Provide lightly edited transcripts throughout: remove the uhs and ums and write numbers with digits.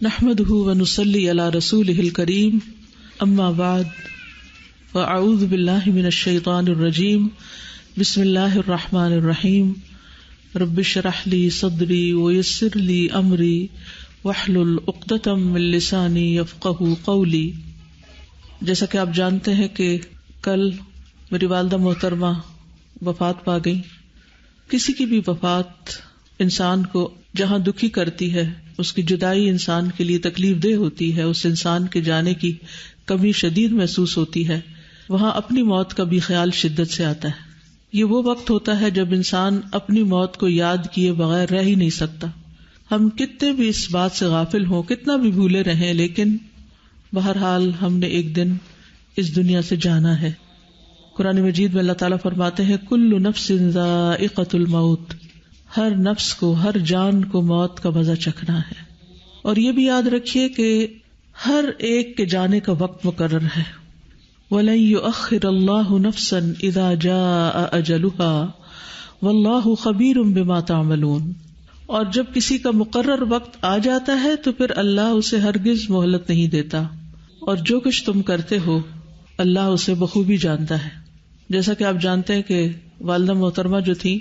نحمده ونصلي على رسوله الكريم اما بعد فاعوذ بالله من الشيطان الرجيم بسم الله الرحمن الرحيم رب اشرح لي صدري ويسر لي امري واحلل عقدة من لساني يفقهوا قولي۔ جیسا کہ آپ جانتے ہیں کہ کل میری والدہ محترمہ وفات پا گئی۔ کسی کی بھی وفات انسان کو جہاں دکھی کرتی ہے، اس کی جدائی انسان کے لیے تکلیف دہ ہوتی ہے، اس انسان کے جانے کی کمی شدید محسوس ہوتی ہے، وہاں اپنی موت کا بھی خیال شدت سے آتا ہے۔ یہ وہ وقت ہوتا ہے جب انسان اپنی موت کو یاد کیے بغیر رہ ہی نہیں سکتا۔ ہم کتنے بھی اس بات سے غافل ہوں، کتنا بھی بھولے رہیں، لیکن بہرحال ہم نے ایک دن اس دنیا سے جانا ہے۔ قرآن مجید میں اللہ تعالیٰ فرماتے ہیں کل نفس ذائقۃ الموت، ہر نفس کو، ہر جان کو موت کا مزہ چکھنا ہے۔ اور یہ بھی یاد رکھیے کہ ہر ایک کے جانے کا وقت مقرر ہے۔ وَلَن يُؤَخِّرَ اللَّهُ نَفْسًا إِذَا جَاءَ أَجَلُهَا وَاللَّهُ خَبِيرٌ بِمَا تَعْمَلُونَ۔ اور جب کسی کا مقرر وقت آ جاتا ہے تو پھر اللہ اسے ہرگز مہلت نہیں دیتا، اور جو کچھ تم کرتے ہو اللہ اسے بخوبی جانتا ہے۔ جیسا کہ آپ جانتے ہیں کہ والدہ محترمہ جو تھی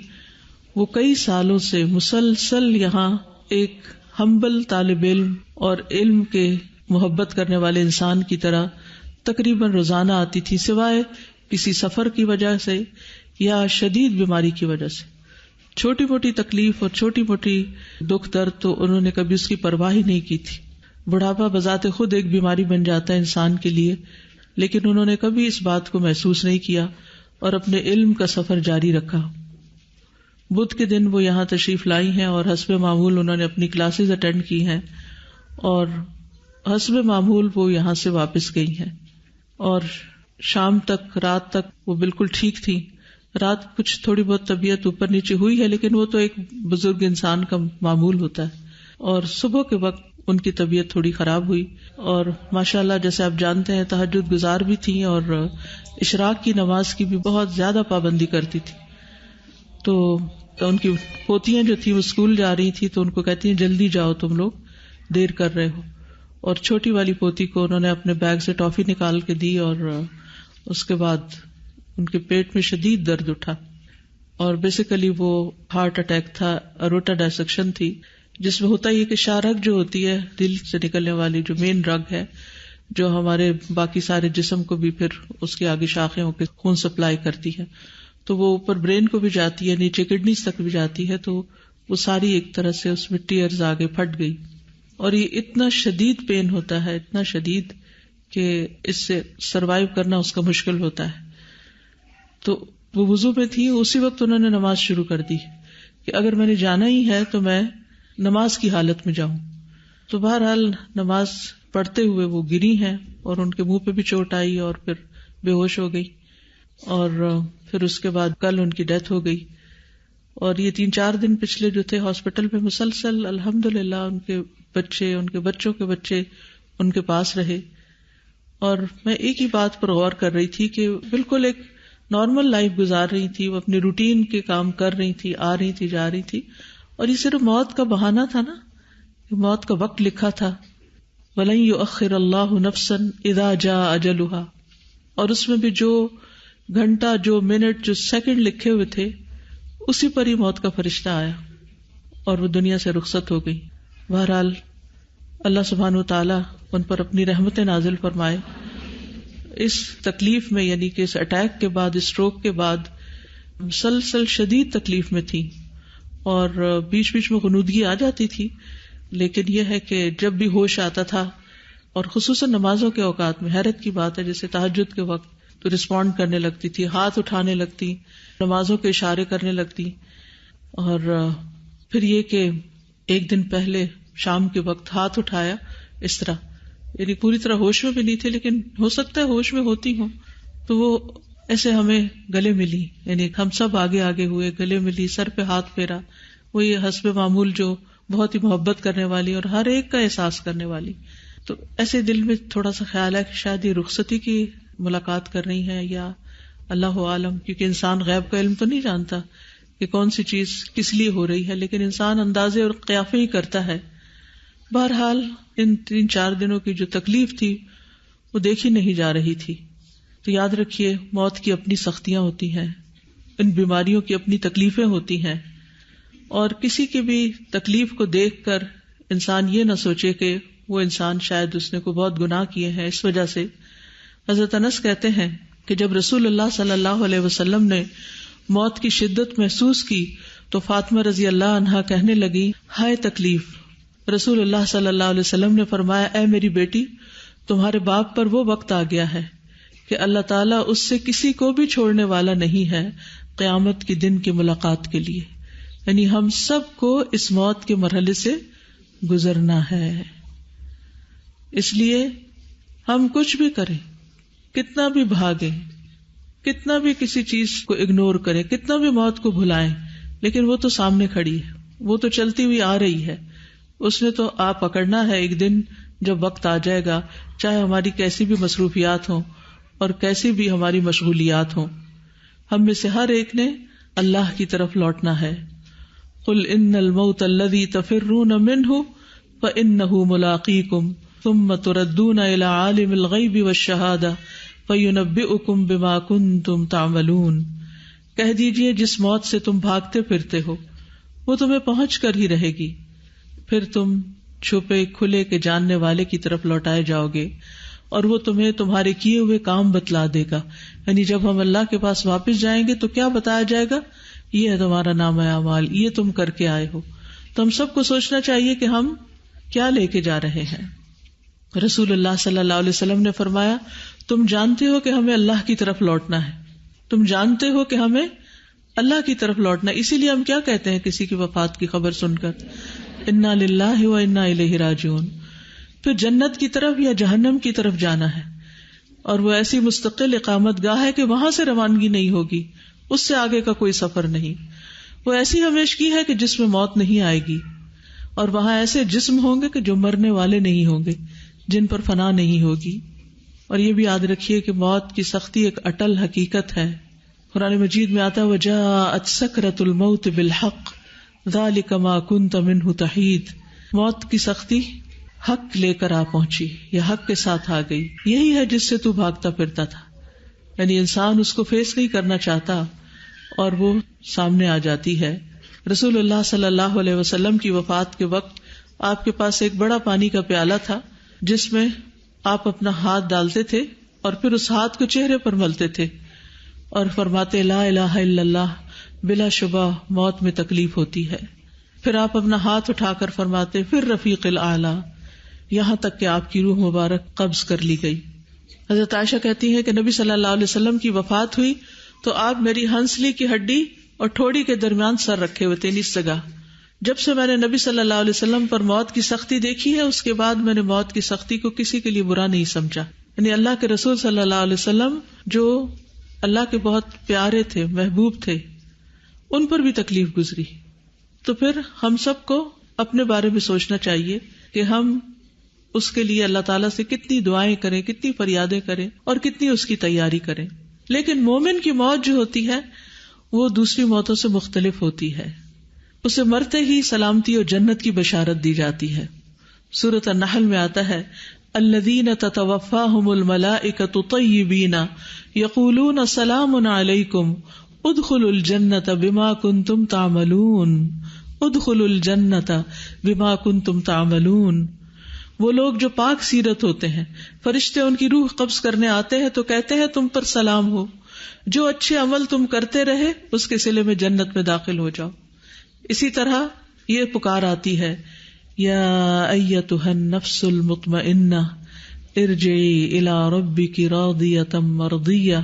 وہ کئی سالوں سے مسلسل یہاں ایک ہمبل طالب علم اور علم کے محبت کرنے والے انسان کی طرح تقریباً روزانہ آتی تھی، سوائے کسی سفر کی وجہ سے یا شدید بیماری کی وجہ سے۔ چھوٹی موٹی تکلیف اور چھوٹی موٹی دکھ درد تو انہوں نے کبھی اس کی پرواہ ہی نہیں کی تھی۔ بڑھاپا بذات خود ایک بیماری بن جاتا ہے انسان کے لیے، لیکن انہوں نے کبھی اس بات کو محسوس نہیں کیا اور اپنے علم کا سفر جاری رکھا۔ بدھ کے دن وہ یہاں تشریف لائی ہیں اور حسب معمول انہوں نے اپنی کلاسز اٹینڈ کی ہیں، اور حسب معمول وہ یہاں سے واپس گئی ہیں، اور شام تک، رات تک وہ بالکل ٹھیک تھی۔ رات کچھ تھوڑی بہت طبیعت اوپر نیچے ہوئی ہے، لیکن وہ تو ایک بزرگ انسان کا معمول ہوتا ہے۔ اور صبح کے وقت ان کی طبیعت تھوڑی خراب ہوئی، اور ماشاءاللہ جیسے آپ جانتے ہیں تہجد گزار بھی تھیں اور اشراق کی نماز کی بھی بہت زیادہ پابندی کرتی تھی۔ تو ان کی پوتیاں جو تھی وہ اسکول جا رہی تھی تو ان کو کہتی ہیں جلدی جاؤ، تم لوگ دیر کر رہے ہو۔ اور چھوٹی والی پوتی کو انہوں نے اپنے بیگ سے ٹافی نکال کے دی، اور اس کے بعد ان کے پیٹ میں شدید درد اٹھا، اور بیسیکلی وہ ہارٹ اٹیک تھا، اروٹا ڈائسیکشن تھی، جس میں ہوتا یہ کہ شاہ رگ جو ہوتی ہے دل سے نکلنے والی جو مین رگ ہے، جو ہمارے باقی سارے جسم کو بھی پھر اس کے آگے شاخیں ہو کے خون سپلائی کرتی ہے، تو وہ اوپر برین کو بھی جاتی ہے، نیچے کڈنیز تک بھی جاتی ہے، تو وہ ساری ایک طرح سے اس میں ٹیئرز آگے پھٹ گئی، اور یہ اتنا شدید پین ہوتا ہے، اتنا شدید کہ اس سے سروائیو کرنا اس کا مشکل ہوتا ہے۔ تو وہ وضو میں تھی، اسی وقت انہوں نے نماز شروع کر دی کہ اگر میں نے جانا ہی ہے تو میں نماز کی حالت میں جاؤں۔ تو بہرحال نماز پڑھتے ہوئے وہ گری ہیں، اور ان کے منہ پہ بھی چوٹ آئی اور پھر بے ہوش ہو گئی، اور پھر اس کے بعد کل ان کی ڈیتھ ہو گئی۔ اور یہ 3-4 دن پچھلے جو تھے ہاسپٹل میں مسلسل الحمدللہ ان کے بچے، ان کے بچوں کے بچے ان کے پاس رہے۔ اور میں ایک ہی بات پر غور کر رہی تھی کہ بالکل ایک نارمل لائف گزار رہی تھی، وہ اپنے روٹین کے کام کر رہی تھی، آ رہی تھی، جا رہی تھی، اور یہ صرف موت کا بہانہ تھا نا، موت کا وقت لکھا تھا، وَلَن يُؤَخِّرَ اللَّهُ نَفْسًا إِذَا جَاءَ أَجَلُهَا، اور اس میں بھی جو گھنٹہ، جو منٹ، جو سیکنڈ لکھے ہوئے تھے اسی پر ہی موت کا فرشتہ آیا اور وہ دنیا سے رخصت ہو گئی۔ بہرحال اللہ سبحانہ وتعالی ان پر اپنی رحمت نازل فرمائے۔ اس تکلیف میں، یعنی کہ اس اٹیک کے بعد، اسٹروک کے بعد مسلسل شدید تکلیف میں تھی، اور بیچ بیچ میں غنودگی آ جاتی تھی، لیکن یہ ہے کہ جب بھی ہوش آتا تھا، اور خصوصاً نمازوں کے اوقات میں، حیرت کی بات ہے جیسے تہجد کے وقت تو رسپونڈ کرنے لگتی تھی، ہاتھ اٹھانے لگتی، نمازوں کے اشارے کرنے لگتی۔ اور پھر یہ کہ ایک دن پہلے شام کے وقت ہاتھ اٹھایا اس طرح، یعنی پوری طرح ہوش میں بھی نہیں تھے، لیکن ہو سکتا ہے ہوش میں ہوتی ہوں، تو وہ ایسے ہمیں گلے ملی، یعنی ہم سب آگے آگے ہوئے، گلے ملی، سر پہ ہاتھ پھیرا، وہ یہ حسب معمول جو بہت ہی محبت کرنے والی اور ہر ایک کا احساس کرنے والی۔ تو ایسے دل میں تھوڑا سا خیال ہے کہ شاید یہ رخصتی کی ملاقات کر رہی ہیں، یا اللہ عالم، کیونکہ انسان غیب کا علم تو نہیں جانتا کہ کون سی چیز کس لیے ہو رہی ہے، لیکن انسان اندازے اور قیافے ہی کرتا ہے۔ بہرحال ان 3-4 دنوں کی جو تکلیف تھی وہ دیکھی نہیں جا رہی تھی. تو یاد رکھیے موت کی اپنی سختیاں ہوتی ہیں، ان بیماریوں کی اپنی تکلیفیں ہوتی ہیں، اور کسی کی بھی تکلیف کو دیکھ کر انسان یہ نہ سوچے کہ وہ انسان شاید اس نے کوئی بہت گناہ کیے ہیں اس وجہ سے. حضرت انس کہتے ہیں کہ جب رسول اللہ صلی اللہ علیہ وسلم نے موت کی شدت محسوس کی تو فاطمہ رضی اللہ عنہا کہنے لگی، ہائے تکلیف. رسول اللہ صلی اللہ علیہ وسلم نے فرمایا، اے میری بیٹی، تمہارے باپ پر وہ وقت آ گیا ہے کہ اللہ تعالیٰ اس سے کسی کو بھی چھوڑنے والا نہیں ہے قیامت کے دن کی ملاقات کے لیے. یعنی ہم سب کو اس موت کے مرحلے سے گزرنا ہے. اس لیے ہم کچھ بھی کریں، کتنا بھی بھاگیں، کتنا بھی کسی چیز کو اگنور کریں، کتنا بھی موت کو بھلائیں، لیکن وہ تو سامنے کھڑی ہے، وہ تو چلتی ہوئی آ رہی ہے. اس نے تو آپ پکڑنا ہے ایک دن جب وقت آ جائے گا، چاہے ہماری کیسی بھی مصروفیات ہوں اور کیسی بھی ہماری مشغولیات ہوں. ہم میں سے ہر ایک نے اللہ کی طرف لوٹنا ہے. قل ان الموت الذی تفرون منہ فانہ ملاقیکم ثم تردون الی عالم الغیب والشہادہ فینبئکم بما کنتم تعملون. کہہ دیجئے جس موت سے تم بھاگتے پھرتے ہو وہ تمہیں پہنچ کر ہی رہے گی، پھر تم چھپے کھلے کے جاننے والے کی طرف لوٹائے جاؤ گے اور وہ تمہیں تمہارے کیے ہوئے کام بتلا دے گا. یعنی جب ہم اللہ کے پاس واپس جائیں گے تو کیا بتایا جائے گا؟ یہ ہے تمہارا نامہ اعمال، یہ تم کر کے آئے ہو. تو ہم سب کو سوچنا چاہیے کہ ہم کیا لے کے جا رہے ہیں. رسول اللہ صلی اللہ علیہ وسلم نے فرمایا، تم جانتے ہو کہ ہمیں اللہ کی طرف لوٹنا ہے، تم جانتے ہو کہ ہمیں اللہ کی طرف لوٹنا ہے. اسی لیے ہم کیا کہتے ہیں کسی کی وفات کی خبر سن کر؟ انا للہ و انا الیہ راجعون. پھر جنت کی طرف یا جہنم کی طرف جانا ہے، اور وہ ایسی مستقل اقامت گاہ ہے کہ وہاں سے روانگی نہیں ہوگی، اس سے آگے کا کوئی سفر نہیں. وہ ایسی ہمیشگی ہے کہ جس میں موت نہیں آئے گی، اور وہاں ایسے جسم ہوں گے کہ جو مرنے والے نہیں ہوں گے، جن پر فنا نہیں ہوگی. اور یہ بھی یاد رکھیے کہ موت کی سختی ایک اٹل حقیقت ہے. قرآن مجید میں آتا ہے وجاءت سکرۃ الموت بالحق ذلک ما کنت منہ تحید. موت کی سختی حق لے کر آ پہنچی، یا حق کے ساتھ آ گئی. یہی ہے جس سے تو بھاگتا پھرتا تھا. یعنی انسان اس کو فیس نہیں کرنا چاہتا اور وہ سامنے آ جاتی ہے. رسول اللہ صلی اللہ علیہ وسلم کی وفات کے وقت آپ کے پاس ایک بڑا پانی کا پیالہ تھا جس میں آپ اپنا ہاتھ ڈالتے تھے اور پھر اس ہاتھ کو چہرے پر ملتے تھے اور فرماتے لا الہ الا اللہ، بلا شبہ موت میں تکلیف ہوتی ہے. پھر آپ اپنا ہاتھ اٹھا کر فرماتے پھر رفیق الاعلی، یہاں تک کہ آپ کی روح مبارک قبض کر لی گئی. حضرت عائشہ کہتی ہیں کہ نبی صلی اللہ علیہ وسلم کی وفات ہوئی تو آپ میری ہنسلی کی ہڈی اور ٹھوڑی کے درمیان سر رکھے ہوئے تھے نس جگہ. جب سے میں نے نبی صلی اللہ علیہ وسلم پر موت کی سختی دیکھی ہے اس کے بعد میں نے موت کی سختی کو کسی کے لیے برا نہیں سمجھا. یعنی اللہ کے رسول صلی اللہ علیہ وسلم جو اللہ کے بہت پیارے تھے، محبوب تھے، ان پر بھی تکلیف گزری. تو پھر ہم سب کو اپنے بارے میں سوچنا چاہیے کہ ہم اس کے لیے اللہ تعالیٰ سے کتنی دعائیں کریں، کتنی فریادیں کریں اور کتنی اس کی تیاری کریں. لیکن مومن کی موت جو ہوتی ہے وہ دوسری موتوں سے مختلف ہوتی ہے. اسے مرتے ہی سلامتی اور جنت کی بشارت دی جاتی ہے. سورۃ النحل میں آتا ہے الذین تتوفاہم الملائکۃ طیبین یقولون سلام علیکم ادخلوا الجنۃ بما کنتم تعملون. ادخلوا الجنۃ بما کنتم تعملون. وہ لوگ جو پاک سیرت ہوتے ہیں، فرشتے ان کی روح قبض کرنے آتے ہیں تو کہتے ہیں تم پر سلام ہو، جو اچھے عمل تم کرتے رہے اس کے صلے میں جنت میں داخل ہو جاؤ. اسی طرح یہ پکار آتی ہے یا ایتھا النفس المطمئنہ ارجعی الی ربک راضیۃ مرضیہ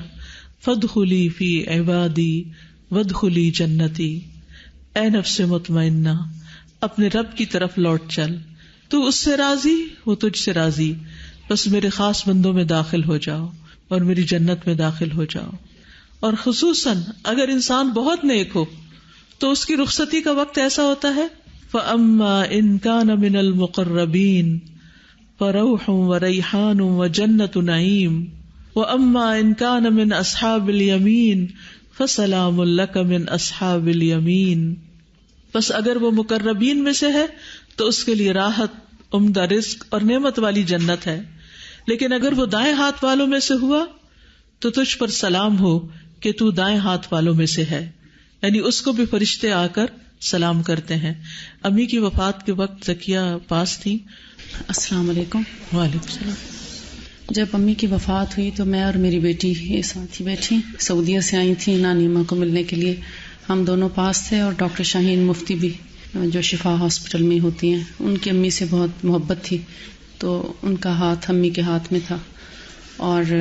فادخلی فی عبادی وادخلی جنتی. اے نفس مطمئنہ، اپنے رب کی طرف لوٹ چل، تو اس سے راضی، وہ تجھ سے راضی، بس میرے خاص بندوں میں داخل ہو جاؤ اور میری جنت میں داخل ہو جاؤ. اور خصوصاً اگر انسان بہت نیک ہو تو اس کی رخصتی کا وقت ایسا ہوتا ہے فَأَمَّا إِن كَانَ مِنَ الْمُقَرَّبِينَ فَرَوْحٌ وَرَيْحَانٌ وَجَنَّةُ نَعِيمٍ وَأَمَّا إِن كَانَ مِنْ أَصْحَابِ الْيَمِينِ فَسَلَامٌ لَكَ مِنْ أَصْحَابِ الْيَمِينِ. بس اگر وہ مقربین میں سے ہے تو اس کے لیے راحت عمدہ رزق اور نعمت والی جنت ہے، لیکن اگر وہ دائیں ہاتھ والوں میں سے ہوا تو تجھ پر سلام ہو کہ تو دائیں ہاتھ والوں میں سے ہے، یعنی اس کو بھی فرشتے آ کر سلام کرتے ہیں۔ امی کی وفات کے وقت زکیہ پاس تھی۔ السلام علیکم۔ وعلیکم السلام۔ جب امی کی وفات ہوئی تو میں اور میری بیٹی یہ ساتھ ہی بیٹھی، سعودیہ سے آئی تھیں نانی ماں کو ملنے کے لیے، ہم دونوں پاس تھے، اور ڈاکٹر شاہین مفتی بھی جو شفا ہاسپٹل میں ہوتی ہیں، ان کی امی سے بہت محبت تھی، تو ان کا ہاتھ امی کے ہاتھ میں تھا، اور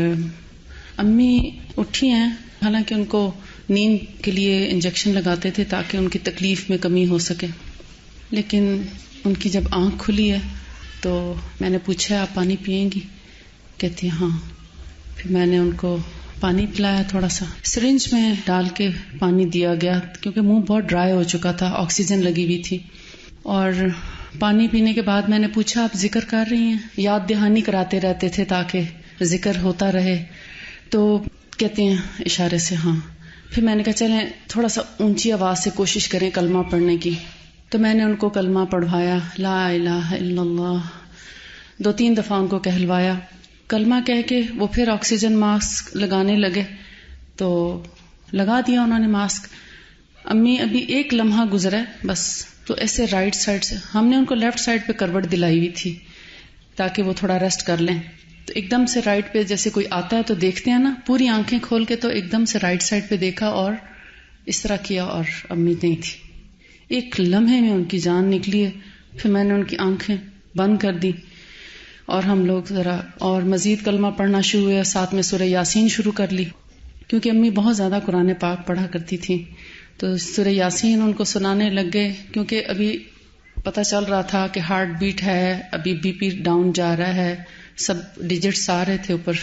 امی اٹھی ہیں، حالانکہ ان کو نیند کے لیے انجیکشن لگاتے تھے تاکہ ان کی تکلیف میں کمی ہو سکے، لیکن ان کی جب آنکھ کھلی ہے تو میں نے پوچھا آپ پانی پئیں گی؟ کہتی ہاں۔ پھر میں نے ان کو پانی پلایا، تھوڑا سا سرنج میں ڈال کے پانی دیا گیا کیونکہ منہ بہت ڈرائی ہو چکا تھا، آکسیجن لگی ہوئی تھی، اور پانی پینے کے بعد میں نے پوچھا آپ ذکر کر رہی ہیں؟ یاد دہانی کراتے رہتے تھے تاکہ ذکر ہوتا رہے، تو کہتے ہیں اشارے سے ہاں۔ پھر میں نے کہا چلیں تھوڑا سا اونچی آواز سے کوشش کریں کلمہ پڑھنے کی، تو میں نے ان کو کلمہ پڑھوایا، لا الہ الا اللہ، 2-3 دفعہ ان کو کہلوایا، کلمہ کہہ کے وہ پھر آکسیجن ماسک لگانے لگے، تو لگا دیا انہوں نے ماسک۔ امی ابھی ایک لمحہ گزرا ہے بس، تو ایسے رائٹ سائڈ سے، ہم نے ان کو لیفٹ سائڈ پہ کروٹ دلائی ہوئی تھی تاکہ وہ تھوڑا ریسٹ کر لیں، تو ایک دم سے رائٹ پہ جیسے کوئی آتا ہے تو دیکھتے ہیں نا، پوری آنکھیں کھول کے، تو ایک دم سے رائٹ سائڈ پہ دیکھا اور اس طرح کیا، اور امی نہیں تھی، ایک لمحے میں ان کی جان نکلی ہے۔ پھر میں نے ان کی آنکھیں بند کر دی اور ہم لوگ ذرا اور مزید کلمہ پڑھنا شروع ہوئے، ساتھ میں سورہ یاسین شروع کر لی، کیونکہ امی بہت زیادہ قرآن پاک پڑھا کرتی تھی، تو سورہ یاسین ان کو سنانے لگ گئے، کیونکہ ابھی پتہ چل رہا تھا کہ ہارٹ بیٹ ہے، ابھی بی پی ڈاؤن جا رہا ہے، سب ڈیجٹس آ رہے تھے اوپر،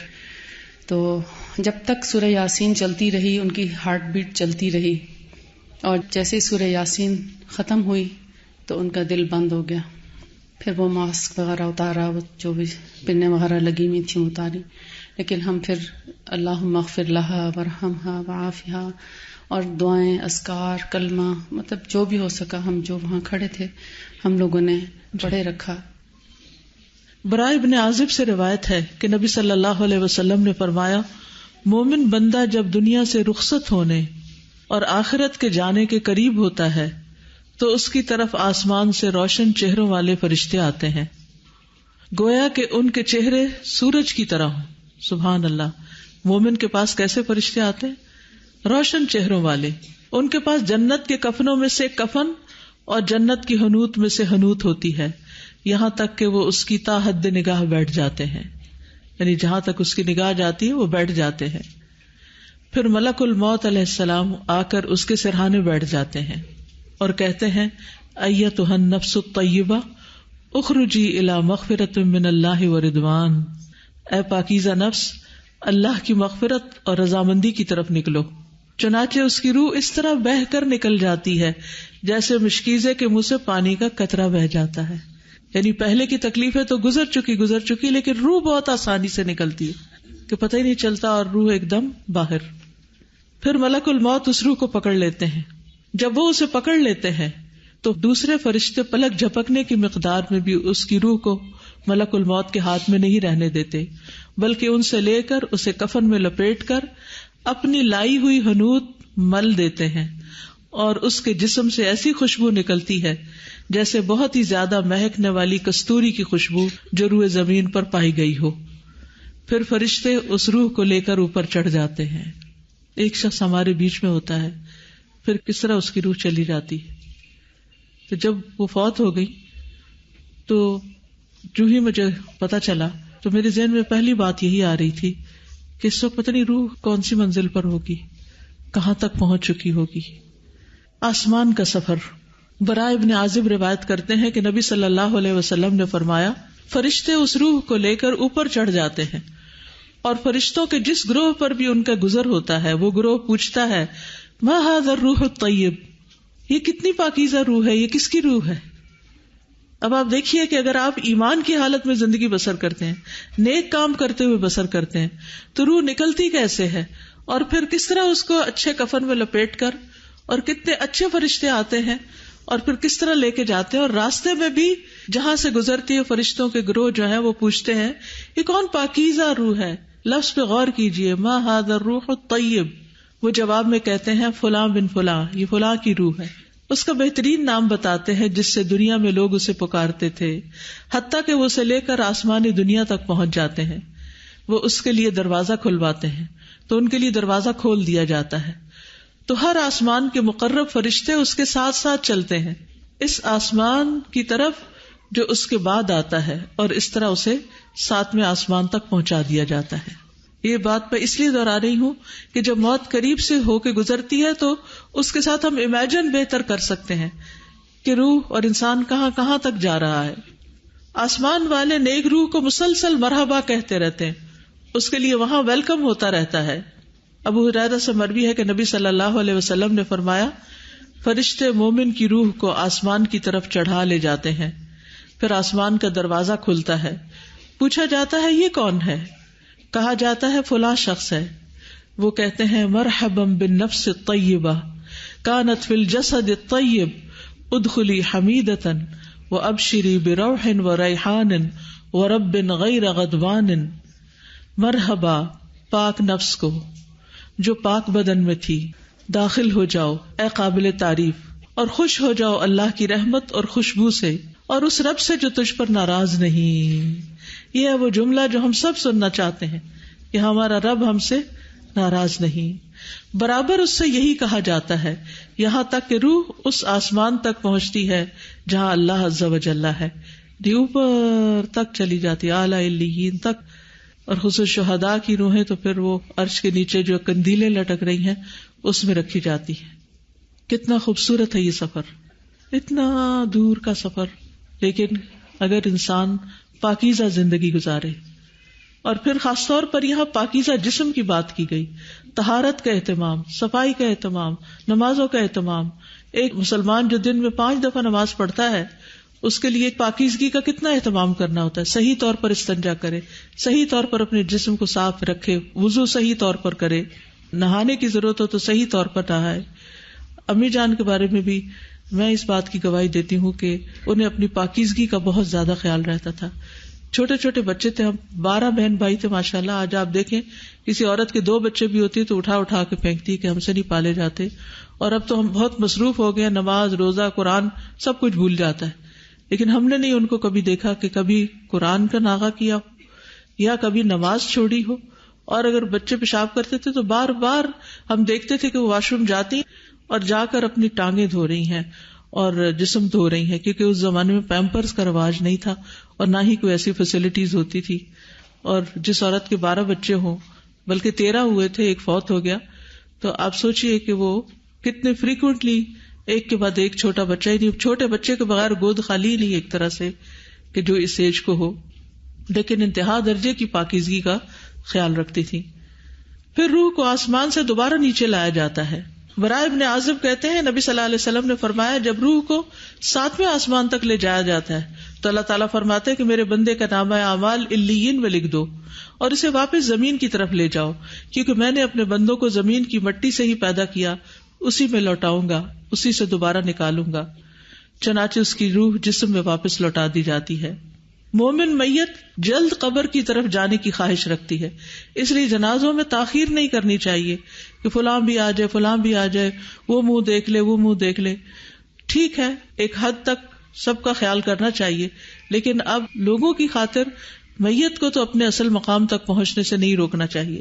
تو جب تک سورہ یاسین چلتی رہی ان کی ہارٹ بیٹ چلتی رہی، اور جیسے ہی سورہ یاسین ختم ہوئی تو ان کا دل بند ہو گیا۔ پھر وہ ماسک وغیرہ اتارا، وہ جو بھی پنیں وغیرہ لگی ہوئی تھیں اتاری، لیکن ہم پھر اللہم اغفر لہا ورحمہا وعافہا اور دعائیں، اذکار، کلمہ، مطلب جو بھی ہو سکا ہم جو وہاں کھڑے تھے ہم لوگوں نے پڑھے رکھا۔ برائے ابن عازب سے روایت ہے کہ نبی صلی اللہ علیہ وسلم نے فرمایا، مومن بندہ جب دنیا سے رخصت ہونے اور آخرت کے جانے کے قریب ہوتا ہے تو اس کی طرف آسمان سے روشن چہروں والے فرشتے آتے ہیں، گویا کہ ان کے چہرے سورج کی طرح ہوں۔ سبحان اللہ، مومن کے پاس کیسے فرشتے آتے ہیں؟ روشن چہروں والے، ان کے پاس جنت کے کفنوں میں سے کفن اور جنت کی حنوت میں سے حنوت ہوتی ہے، یہاں تک کہ وہ اس کی تا حد نگاہ بیٹھ جاتے ہیں، یعنی جہاں تک اس کی نگاہ جاتی ہے وہ بیٹھ جاتے ہیں۔ پھر ملک الموت علیہ السلام آ کر اس کے سرہانے بیٹھ جاتے ہیں اور کہتے ہیں، ایتھا النفس الطیبہ اخرجی الی مغفرۃ من اللہ ورضوان، اے پاکیزہ نفس، اللہ کی مغفرت اور رضامندی کی طرف نکلو۔ چنانچہ اس کی روح اس طرح بہہ کر نکل جاتی ہے جیسے مشکیزے کے منہ سے پانی کا قطرہ بہہ جاتا ہے، یعنی پہلے کی تکلیفیں تو گزر چکی، لیکن روح بہت آسانی سے نکلتی ہے کہ پتہ ہی نہیں چلتا، اور روح ایک دم باہر۔ پھر ملک الموت اس روح کو پکڑ لیتے ہیں، جب وہ اسے پکڑ لیتے ہیں تو دوسرے فرشتے پلک جھپکنے کی مقدار میں بھی اس کی روح کو ملک الموت کے ہاتھ میں نہیں رہنے دیتے، بلکہ ان سے لے کر اسے کفن میں لپیٹ کر اپنی لائی ہوئی حنوت مل دیتے ہیں، اور اس کے جسم سے ایسی خوشبو نکلتی ہے جیسے بہت ہی زیادہ مہکنے والی کستوری کی خوشبو جو روئے زمین پر پائی گئی ہو۔ پھر فرشتے اس روح کو لے کر اوپر چڑھ جاتے ہیں۔ ایک شخص ہمارے بیچ میں ہوتا ہے، پھر کس طرح اس کی روح چلی جاتی، تو جب وہ فوت ہو گئی تو جو ہی مجھے پتا چلا تو میرے ذہن میں پہلی بات یہی آ رہی تھی کہ اس وقت پتہ نہیں روح کون سی منزل پر ہوگی، کہاں تک پہنچ چکی ہوگی۔ آسمان کا سفر۔ برائے ابن عازب روایت کرتے ہیں کہ نبی صلی اللہ علیہ وسلم نے فرمایا، فرشتے اس روح کو لے کر اوپر چڑھ جاتے ہیں، اور فرشتوں کے جس گروہ پر بھی ان کا گزر ہوتا ہے وہ گروہ پوچھتا ہے، ما ھذا الروح الطیب، یہ کتنی پاکیزہ روح ہے، یہ کس کی روح ہے؟ اب آپ دیکھیے کہ اگر آپ ایمان کی حالت میں زندگی بسر کرتے ہیں، نیک کام کرتے ہوئے بسر کرتے ہیں، تو روح نکلتی کیسے ہے، اور پھر کس طرح اس کو اچھے کفن میں لپیٹ کر، اور کتنے اچھے فرشتے آتے ہیں اور پھر کس طرح لے کے جاتے ہیں. اور راستے میں بھی جہاں سے گزرتی ہے فرشتوں کے گروہ جو ہے وہ پوچھتے ہیں یہ کون پاکیزہ روح ہے. لفظ پہ غور کیجئے, ما ھذا الروح الطیب. وہ جواب میں کہتے ہیں فلاں بن فلاں, یہ فلاں کی روح ہے. اس کا بہترین نام بتاتے ہیں جس سے دنیا میں لوگ اسے پکارتے تھے, حتیٰ کہ وہ اسے لے کر آسمانی دنیا تک پہنچ جاتے ہیں. وہ اس کے لیے دروازہ کھلواتے ہیں تو ان کے لیے دروازہ کھول دیا جاتا ہے. تو ہر آسمان کے مقرب فرشتے اس کے ساتھ ساتھ چلتے ہیں اس آسمان کی طرف جو اس کے بعد آتا ہے, اور اس طرح اسے 7ویں آسمان تک پہنچا دیا جاتا ہے. یہ بات میں اس لیے دہرا رہی ہوں کہ جب موت قریب سے ہو کے گزرتی ہے تو اس کے ساتھ ہم امیجن بہتر کر سکتے ہیں کہ روح اور انسان کہاں کہاں تک جا رہا ہے. آسمان والے نیک روح کو مسلسل مرحبا کہتے رہتے ہیں, اس کے لیے وہاں ویلکم ہوتا رہتا ہے. ابو ہریرہ سے مروی ہے کہ نبی صلی اللہ علیہ وسلم نے فرمایا فرشتے مومن کی روح کو آسمان کی طرف چڑھا لے جاتے ہیں, پھر آسمان کا دروازہ کھلتا ہے. پوچھا جاتا ہے یہ کون ہے؟ کہا جاتا ہے فلاں شخص ہے. وہ کہتے ہیں مرحبا بالنفس الطیبہ کانت فی الجسد الطیب ادخلی حمیدتا وابشری بروح وریحان ورب غیر غضبان. مرحبا پاک نفس کو جو پاک بدن میں تھی, داخل ہو جاؤ اے قابل تعریف, اور خوش ہو جاؤ اللہ کی رحمت اور خوشبو سے, اور اس رب سے جو تجھ پر ناراض نہیں. یہ ہے وہ جملہ جو ہم سب سننا چاہتے ہیں کہ ہمارا رب ہم سے ناراض نہیں. برابر اس سے یہی کہا جاتا ہے یہاں تک کہ روح اس آسمان تک پہنچتی ہے جہاں اللہ عز و جل ہے, اوپر تک چلی جاتی اعلی علیین تک. اور خصوص شہداء کی روحیں تو پھر وہ عرش کے نیچے جو قندیلیں لٹک رہی ہیں اس میں رکھی جاتی ہیں. کتنا خوبصورت ہے یہ سفر, اتنا دور کا سفر. لیکن اگر انسان پاکیزہ زندگی گزارے, اور پھر خاص طور پر یہاں پاکیزہ جسم کی بات کی گئی, طہارت کا اہتمام, صفائی کا اہتمام, نمازوں کا اہتمام. ایک مسلمان جو دن میں 5 دفعہ نماز پڑھتا ہے اس کے لیے پاکیزگی کا کتنا اہتمام کرنا ہوتا ہے. صحیح طور پر استنجا کرے, صحیح طور پر اپنے جسم کو صاف رکھے, وضو صحیح طور پر کرے, نہانے کی ضرورت ہو تو صحیح طور پر نہائے. امی جان کے بارے میں بھی میں اس بات کی گواہی دیتی ہوں کہ انہیں اپنی پاکیزگی کا بہت زیادہ خیال رہتا تھا. چھوٹے چھوٹے بچے تھے, ہم 12 بہن بھائی تھے ماشاءاللہ. آج آپ دیکھیں کسی عورت کے 2 بچے بھی ہوتے تو اٹھا اٹھا کے پھینکتی کہ ہم سے نہیں پالے جاتے. اور اب تو ہم بہت مصروف ہو گئے, نماز روزہ قرآن سب کچھ بھول جاتا ہے. لیکن ہم نے نہیں ان کو کبھی دیکھا کہ کبھی قرآن کا ناغہ کیا ہو یا کبھی نماز چھوڑی ہو. اور اگر بچے پیشاب کرتے تھے تو بار بار ہم دیکھتے تھے کہ وہ واش روم جاتی اور جا کر اپنی ٹانگیں دھو رہی ہیں اور جسم دھو رہی ہیں, کیونکہ اس زمانے میں پیمپرز کا رواج نہیں تھا اور نہ ہی کوئی ایسی فیسلٹیز ہوتی تھی. اور جس عورت کے 12 بچے ہوں, بلکہ 13 ہوئے تھے, ایک فوت ہو گیا, تو آپ سوچئے کہ وہ کتنے فریکوینٹلی ایک کے بعد ایک چھوٹا بچہ ہی نہیں, چھوٹے بچے کے بغیر گود خالی نہیں ایک طرح سے کہ جو اس ایج کو ہو, لیکن انتہا درجے کی پاکیزگی کا خیال رکھتی تھی. پھر روح کو آسمان سے دوبارہ نیچے لایا جاتا ہے. براء ابن عازب کہتے ہیں نبی صلی اللہ علیہ وسلم نے فرمایا جب روح کو 7ویں آسمان تک لے جایا جاتا ہے تو اللہ تعالیٰ فرماتے ہیں کہ میرے بندے کا نامہ اعمال علیین میں لکھ دو اور اسے واپس زمین کی طرف لے جاؤ, کیونکہ میں نے اپنے بندوں کو زمین کی مٹی سے ہی پیدا کیا, اسی میں لوٹاؤں گا, اسی سے دوبارہ نکالوں گا. چنانچہ اس کی روح جسم میں واپس لوٹا دی جاتی ہے. مومن میت جلد قبر کی طرف جانے کی خواہش رکھتی ہے, اس لیے جنازوں میں تاخیر نہیں کرنی چاہیے کہ فلاں بھی آ جائے, فلاں بھی آ جائے, وہ منہ دیکھ لے, وہ منہ دیکھ لے. ٹھیک ہے, ایک حد تک سب کا خیال کرنا چاہیے, لیکن اب لوگوں کی خاطر میت کو تو اپنے اصل مقام تک پہنچنے سے نہیں روکنا چاہیے.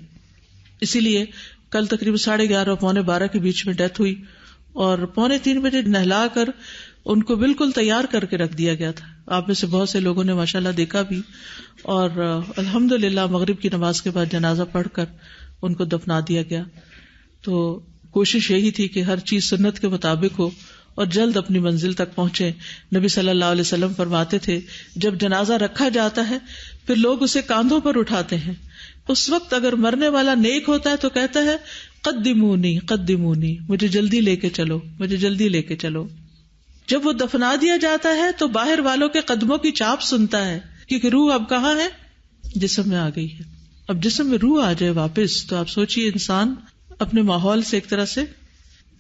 اسی لیے کل تقریباً 11:30 پونے 12 کے بیچ میں ڈیتھ ہوئی اور 2:45 بجے نہلا کر ان کو بالکل تیار کر کے رکھ دیا گیا تھا. آپ میں سے بہت سے لوگوں نے ماشاءاللہ دیکھا بھی, اور الحمدللہ مغرب کی نماز کے بعد جنازہ پڑھ کر ان کو دفنا دیا گیا. تو کوشش یہی تھی کہ ہر چیز سنت کے مطابق ہو اور جلد اپنی منزل تک پہنچے. نبی صلی اللہ علیہ وسلم فرماتے تھے جب جنازہ رکھا جاتا ہے پھر لوگ اسے کاندھوں پر اٹھاتے ہیں, اس وقت اگر مرنے والا نیک ہوتا ہے تو کہتا ہے قدمونی قدمونی, مجھے جلدی لے کے چلو, مجھے جلدی لے کے چلو. جب وہ دفنا دیا جاتا ہے تو باہر والوں کے قدموں کی چاپ سنتا ہے, کیونکہ روح اب کہاں ہے, جسم میں آ گئی ہے. اب جسم میں روح آ جائے واپس تو آپ سوچئے انسان اپنے ماحول سے ایک طرح سے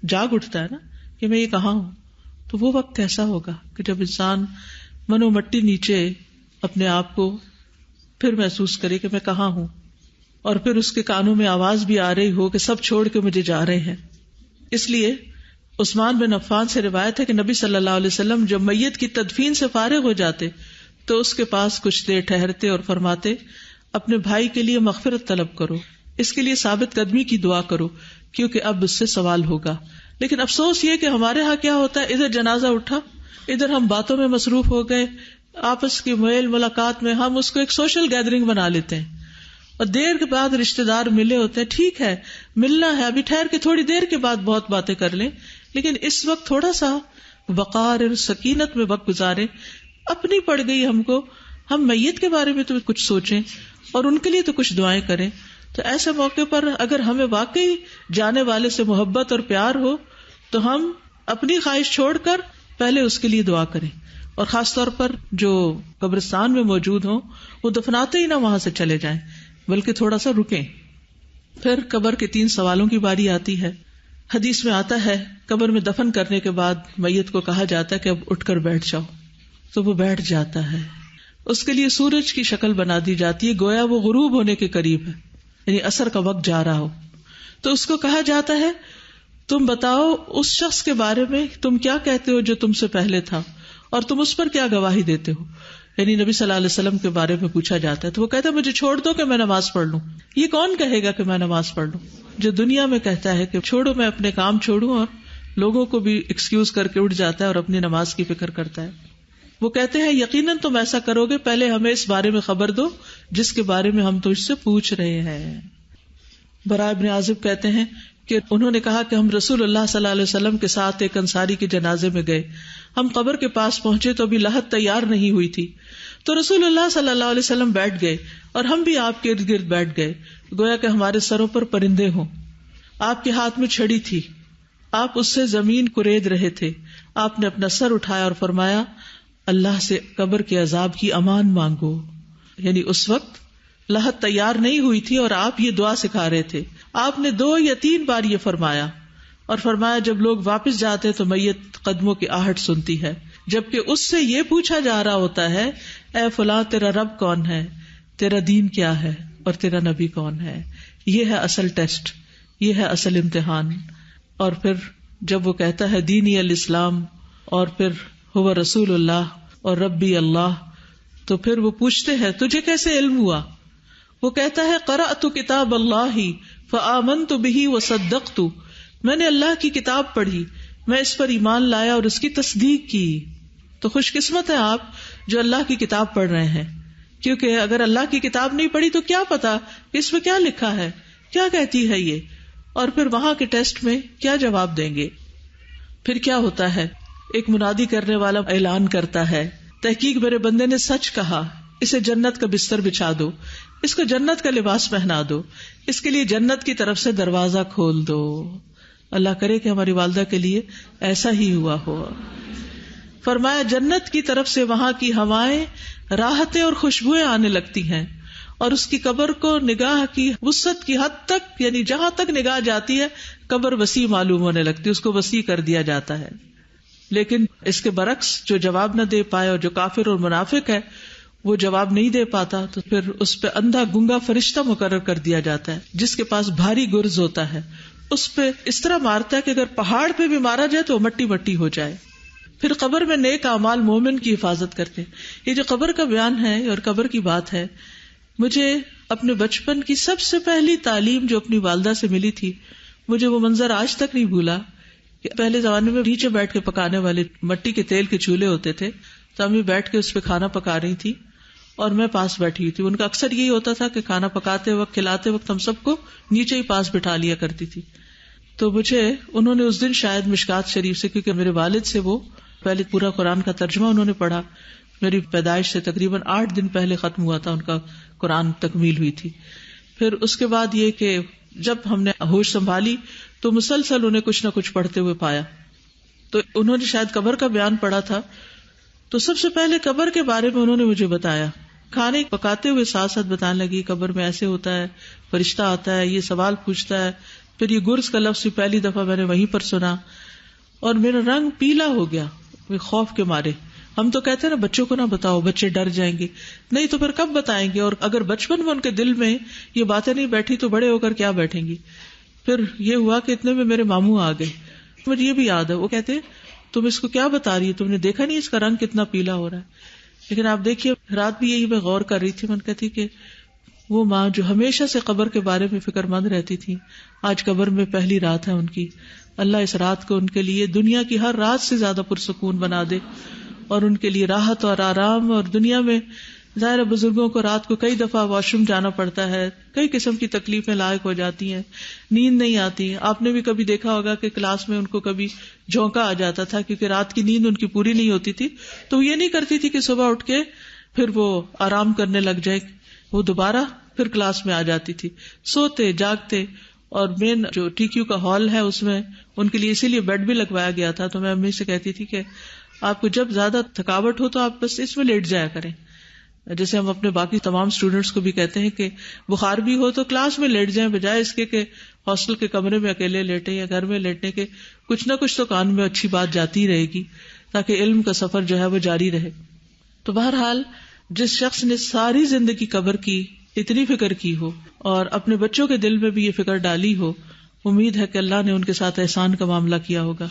جاگ اٹھتا ہے نا کہ میں یہ کہاں ہوں, تو وہ وقت کیسا ہوگا کہ جب انسان منو مٹی نیچے اپنے آپ کو پھر محسوس کرے کہ میں کہاں ہوں، اور پھر اس کے کانوں میں آواز بھی آ رہی ہو کہ سب چھوڑ کے مجھے جا رہے ہیں. اس لیے عثمان بن عفان سے روایت ہے کہ نبی صلی اللہ علیہ وسلم جب میت کی تدفین سے فارغ ہو جاتے تو اس کے پاس کچھ دیر ٹھہرتے اور فرماتے اپنے بھائی کے لیے مغفرت طلب کرو، اس کے لیے ثابت قدمی کی دعا کرو کیونکہ اب اس سے سوال ہوگا. لیکن افسوس یہ کہ ہمارے ہاں کیا ہوتا ہے، ادھر جنازہ اٹھا، ادھر ہم باتوں میں مصروف ہو گئے، آپس کی میل ملاقات میں ہم اس کو ایک سوشل گیدرنگ بنا لیتے ہیں، اور دیر کے بعد رشتے دار ملے ہوتے ہیں. ٹھیک ہے ملنا ہے، ابھی ٹھہر کے تھوڑی دیر کے بعد بہت باتیں کر لیں، لیکن اس وقت تھوڑا سا وقار اور سکینت میں وقت گزارے. اپنی پڑ گئی ہم کو، ہم میت کے بارے میں تو کچھ سوچیں اور ان کے لیے تو کچھ دعائیں کریں. تو ایسے موقع پر اگر ہمیں واقعی جانے والے سے محبت اور پیار ہو تو ہم اپنی خواہش چھوڑ کر پہلے اس کے لیے دعا کریں، اور خاص طور پر جو قبرستان میں موجود ہوں وہ دفناتے ہی نہ وہاں سے چلے جائیں بلکہ تھوڑا سا رکیں. پھر قبر کے 3 سوالوں کی باری آتی ہے. حدیث میں آتا ہے قبر میں دفن کرنے کے بعد میت کو کہا جاتا ہے کہ اب اٹھ کر بیٹھ جاؤ، تو وہ بیٹھ جاتا ہے. اس کے لیے سورج کی شکل بنا دی جاتی ہے گویا وہ غروب ہونے کے قریب ہے، یعنی عصر کا وقت جا رہا ہو. تو اس کو کہا جاتا ہے تم بتاؤ اس شخص کے بارے میں تم کیا کہتے ہو جو تم سے پہلے تھا، اور تم اس پر کیا گواہی دیتے ہو. یعنی نبی صلی اللہ علیہ وسلم کے بارے میں پوچھا جاتا ہے تو وہ کہتا ہے مجھے چھوڑ دو کہ میں نماز پڑھ لوں. یہ کون کہے گا کہ میں نماز پڑھ لوں؟ جو دنیا میں کہتا ہے کہ چھوڑو میں اپنے کام چھوڑوں، اور لوگوں کو بھی ایکسکیوز کر کے اٹھ جاتا ہے اور اپنی نماز کی فکر کرتا ہے. وہ کہتے ہیں یقیناً تم ایسا کرو گے، پہلے ہمیں اس بارے میں خبر دو جس کے بارے میں ہم تجھ سے پوچھ رہے ہیں. براء بن عازب کہتے ہیں کہ انہوں نے کہا کہ ہم رسول اللہ صلی اللہ علیہ وسلم کے ساتھ ایک انصاری کے جنازے میں گئے. ہم قبر کے پاس پہنچے تو ابھی لحد تیار نہیں ہوئی تھی، تو رسول اللہ صلی اللہ علیہ وسلم بیٹھ گئے اور ہم بھی آپ کے ارد گرد بیٹھ گئے گویا کہ ہمارے سروں پر پرندے ہوں. آپ کے ہاتھ میں چھڑی تھی، آپ اس سے زمین کورید رہے تھے. آپ نے اپنا سر اٹھایا اور فرمایا اللہ سے قبر کے عذاب کی امان مانگو. یعنی اس وقت لحد تیار نہیں ہوئی تھی اور آپ یہ دعا سکھا رہے تھے. آپ نے 2 یا 3 بار یہ فرمایا اور فرمایا جب لوگ واپس جاتے تو میت قدموں کی آہٹ سنتی ہے، جبکہ اس سے یہ پوچھا جا رہا ہوتا ہے اے فلاں تیرا رب کون ہے، تیرا دین کیا ہے اور تیرا نبی کون ہے. یہ ہے اصل ٹیسٹ، یہ ہے اصل امتحان. اور پھر جب وہ کہتا ہے دینی الاسلام اور پھر ہوا رسول اللہ اور ربی اللہ، تو پھر وہ پوچھتے ہیں تجھے کیسے علم ہوا؟ وہ کہتا ہے قرأت کتاب اللہ فآمنت بہ وصدقت، میں نے اللہ کی کتاب پڑھی، میں اس پر ایمان لایا اور اس کی تصدیق کی. تو خوش قسمت ہے آپ جو اللہ کی کتاب پڑھ رہے ہیں، کیونکہ اگر اللہ کی کتاب نہیں پڑھی تو کیا پتا اس میں کیا لکھا ہے، کیا کہتی ہے یہ، اور پھر وہاں کے ٹیسٹ میں کیا جواب دیں گے. پھر کیا ہوتا ہے، ایک منادی کرنے والا اعلان کرتا ہے تحقیق میرے بندے نے سچ کہا، اسے جنت کا بستر بچھا دو، اس کو جنت کا لباس پہنا دو، اس کے لیے جنت کی طرف سے دروازہ کھول دو. اللہ کرے کہ ہماری والدہ کے لیے ایسا ہی ہوا ہو. فرمایا جنت کی طرف سے وہاں کی ہوائیں، راحتیں اور خوشبوئیں آنے لگتی ہیں، اور اس کی قبر کو نگاہ کی وسعت کی حد تک، یعنی جہاں تک نگاہ جاتی ہے قبر وسیع معلوم ہونے لگتی ہے، اس کو وسیع کر دیا جاتا ہے. لیکن اس کے برعکس جو جواب نہ دے پائے اور جو کافر اور منافق ہے وہ جواب نہیں دے پاتا تو پھر اس پہ اندھا گنگا فرشتہ مقرر کر دیا جاتا ہے جس کے پاس بھاری گرز ہوتا ہے. اس پہ اس طرح مارتا ہے کہ اگر پہاڑ پہ بھی مارا جائے تو وہ مٹی مٹی ہو جائے. پھر قبر میں نیک اعمال مومن کی حفاظت کرتے. یہ جو قبر کا بیان ہے اور قبر کی بات ہے، مجھے اپنے بچپن کی سب سے پہلی تعلیم جو اپنی والدہ سے ملی تھی، مجھے وہ منظر آج تک نہیں بھولا کہ پہلے زمانے میں نیچے بیٹھ کے پکانے والے مٹی کے تیل کے چولہے ہوتے تھے، تو امی بیٹھ کے اس پہ کھانا پکا رہی تھی اور میں پاس بیٹھی ہوئی تھی. ان کا اکثر یہی ہوتا تھا کہ کھانا پکاتے وقت کھلاتے وقت ہم سب کو نیچے ہی پاس بٹھا لیا کرتی تھی. تو مجھے انہوں نے اس دن شاید مشکات شریف سے، کیونکہ میرے والد سے وہ پہلے پورا قرآن کا ترجمہ انہوں نے پڑھا، میری پیدائش سے تقریباً 8 دن پہلے ختم ہوا تھا ان کا قرآن تکمیل ہوئی تھی. پھر اس کے بعد یہ کہ جب ہم نے ہوش سنبھالی تو مسلسل انہیں کچھ نہ کچھ پڑھتے ہوئے پایا. تو انہوں نے شاید قبر کا بیان پڑھا تھا، تو سب سے پہلے قبر کے بارے میں انہوں نے مجھے بتایا. کھانے پکاتے ہوئے ساتھ ساتھ بتانے لگی قبر میں ایسے ہوتا ہے، فرشتہ آتا ہے، یہ سوال پوچھتا ہے. پھر یہ گرز کا لفظ پہلی دفعہ میں نے وہیں پر سنا اور میرا رنگ پیلا ہو گیا. خوف کے مارے. ہم تو کہتے ہیں نا بچوں کو نہ بتاؤ، بچے ڈر جائیں گے. نہیں تو پھر کب بتائیں گے؟ اور اگر بچپن میں ان کے دل میں یہ باتیں نہیں بیٹھی تو بڑے ہو کر کیا بیٹھیں گی؟ پھر یہ ہوا کہ اتنے میں میرے ماموں آ گئے. مجھے یہ بھی یاد ہے، وہ کہتے تم اس کو کیا بتا رہی ہے، تم نے دیکھا نہیں اس کا رنگ کتنا پیلا ہو رہا ہے. لیکن آپ دیکھیے رات بھی یہی میں غور کر رہی تھی، میں کہتی کہ وہ ماں جو ہمیشہ سے قبر کے بارے میں فکر مند رہتی تھی، آج قبر میں پہلی رات ہے ان کی. اللہ اس رات کو ان کے لیے دنیا کی ہر رات سے زیادہ پرسکون بنا دے اور ان کے لیے راحت اور آرام. اور دنیا میں ظاہر بزرگوں کو رات کو کئی دفعہ واش روم جانا پڑتا ہے، کئی قسم کی تکلیفیں لاحق ہو جاتی ہیں، نیند نہیں آتی. آپ نے بھی کبھی دیکھا ہوگا کہ کلاس میں ان کو کبھی جھونکا آ جاتا تھا کیونکہ رات کی نیند ان کی پوری نہیں ہوتی تھی. تو وہ یہ نہیں کرتی تھی کہ صبح اٹھ کے پھر وہ آرام کرنے لگ جائے، وہ دوبارہ پھر کلاس میں آ جاتی تھی، سوتے جاگتے. اور مین جو ٹی کیو کا ہال ہے اس میں ان کے لیے اسی لیے بیڈ بھی لگوایا گیا تھا. تو میں امی سے کہتی تھی کہ آپ کو جب زیادہ تھکاوٹ ہو تو آپ بس اس میں لیٹ جایا کریں. جیسے ہم اپنے باقی تمام اسٹوڈینٹس کو بھی کہتے ہیں کہ بخار بھی ہو تو کلاس میں لیٹ جائیں، بجائے اس کے کہ ہاسٹل کے کمرے میں اکیلے لیٹیں یا گھر میں لیٹنے کے. کچھ نہ کچھ تو کان میں اچھی بات جاتی رہے گی تاکہ علم کا سفر جو ہے وہ جاری رہے. تو بہرحال جس شخص نے ساری زندگی قبر کی اتنی فکر کی ہو اور اپنے بچوں کے دل میں بھی یہ فکر ڈالی ہو، امید ہے کہ اللہ نے ان کے ساتھ احسان کا معاملہ کیا ہوگا.